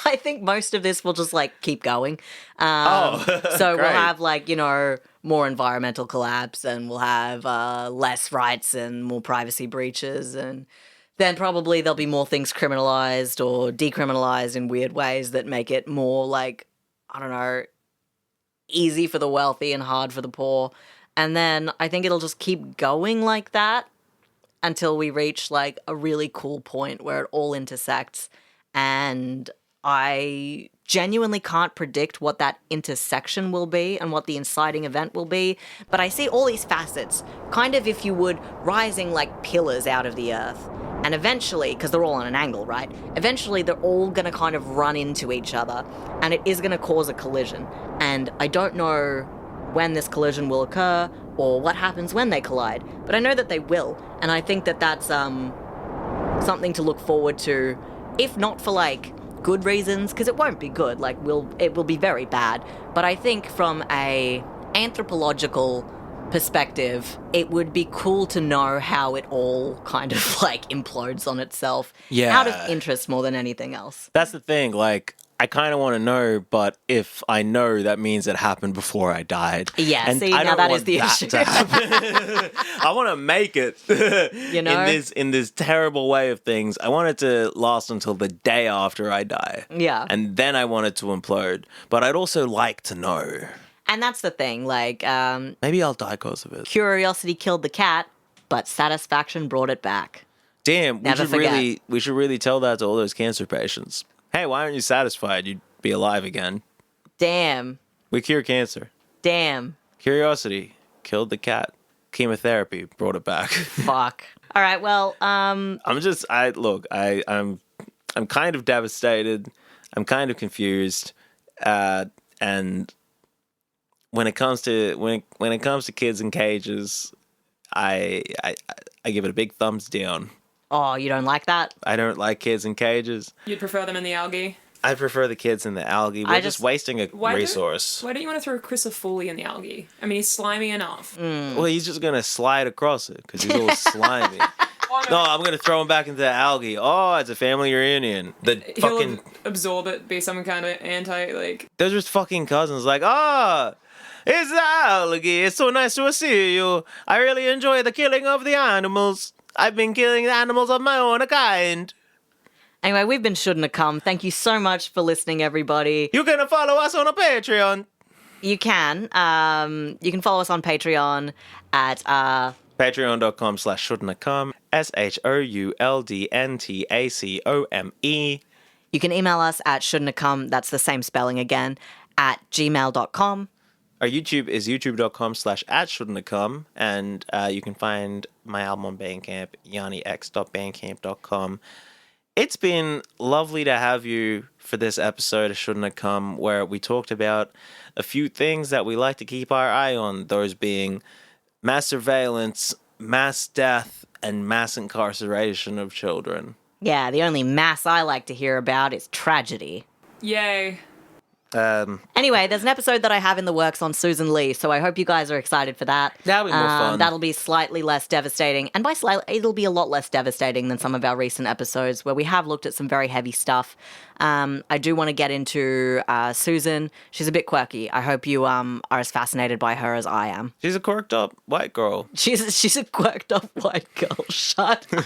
I think most of this will just like keep going. So we'll great. have like, you know, more environmental collapse, and we'll have less rights and more privacy breaches, and then probably there'll be more things criminalized or decriminalized in weird ways that make it more like, I don't know, easy for the wealthy and hard for the poor. And then I think it'll just keep going like that until we reach like a really cool point where it all intersects. And I genuinely can't predict what that intersection will be and what the inciting event will be. But I see all these facets, kind of, if you would, rising like pillars out of the earth. And eventually, because they're all on an angle, right? Eventually, they're all going to kind of run into each other, and it is going to cause a collision. And I don't know when this collision will occur or what happens when they collide, but I know that they will. And I think that that's something to look forward to, if not for like good reasons, because it won't be good. Like, it will be very bad. But I think from a anthropological perspective, it would be cool to know how it all kind of like implodes on itself. Yeah. Out of interest more than anything else. that's the thing. Like, I kind of want to know, but if I know, that means it happened before I died. Yeah, and see, I now don't that want is the that issue. to happen. I want to make it. You know? in this terrible way of things. I want it to last until the day after I die. Yeah. And then I want it to implode. But I'd also like to know. And that's the thing, like, Maybe I'll die because of it. curiosity killed the cat, but satisfaction brought it back. Damn, we Never forget. should really tell that to all those cancer patients. Hey, why aren't you satisfied? You'd be alive again. Damn. We cure cancer. Damn. Curiosity killed the cat. Chemotherapy brought it back. Fuck. All right, well, I'm kind of devastated. I'm kind of confused. And when it comes to kids in cages, I give it a big thumbs down. oh, you don't like that? I don't like kids in cages. You'd prefer them in the algae? I prefer the kids in the algae. We're just wasting a Why resource. Why don't you want to throw Chris a Foley in the algae? I mean, he's slimy enough. Well, he's just going to slide across it because he's all slimy. No, I'm going to throw him back into the algae. Oh, it's a family reunion. He'll absorb it, be some kind of They're just fucking cousins. Like, it's the algae. It's so nice to see you. I really enjoy the killing of the animals. I've been killing the animals of my own kind. Anyway, we've been Shouldn'ta. Thank you so much for listening, everybody. You can follow us on a Patreon. You can. You can follow us on Patreon at patreon.com/shouldntacome. SHOULDNTACOME. You can email us at shouldntacome, that's the same spelling again, at gmail.com. Our YouTube is youtube.com/@shouldntacome. And you can find my album on Bandcamp, yanniX.bandcamp.com. It's been lovely to have you for this episode of Shouldn't Come, where we talked about a few things that we like to keep our eye on, those being mass surveillance, mass death, and mass incarceration of children. Yeah, the only mass I like to hear about is tragedy. Yay. Anyway, there's an episode that I have in the works on Susan Lee, so I hope you guys are excited for that. That'll be more fun. That'll be slightly less devastating, and by slightly, it'll be a lot less devastating than some of our recent episodes where we have looked at some very heavy stuff. I do want to get into Susan. She's a bit quirky. I hope you are as fascinated by her as I am. She's a quirked up white girl. She's a quirked up white girl. Shut up.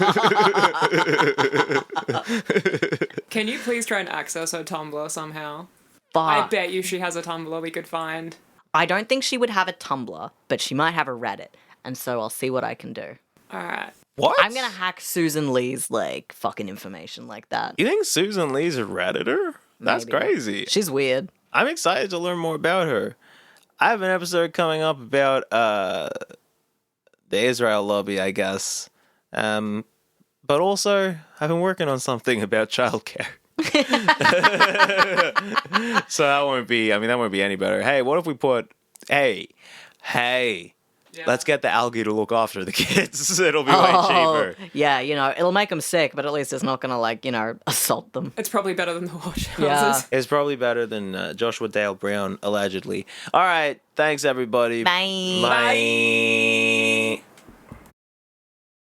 Can you please try and access her Tumblr somehow? Fuck. I bet you she has a Tumblr we could find. I don't think she would have a Tumblr, but she might have a Reddit, and so I'll see what I can do. Alright. What? I'm gonna hack Susan Lee's, fucking information like that. You think Susan Lee's a Redditor? That's Maybe. crazy. She's weird. I'm excited to learn more about her. I have an episode coming up about the Israel lobby, I guess. But also, I've been working on something about childcare. So that won't be any better. Hey, what if we put, hey, Yeah. let's get the algae to look after the kids. It'll be way cheaper. Yeah, it'll make them sick, but at least it's not gonna, assault them. It's probably better than the wash houses. Yeah. It's probably better than Joshua Dale Brown, allegedly. All right, thanks, everybody. Bye. Bye.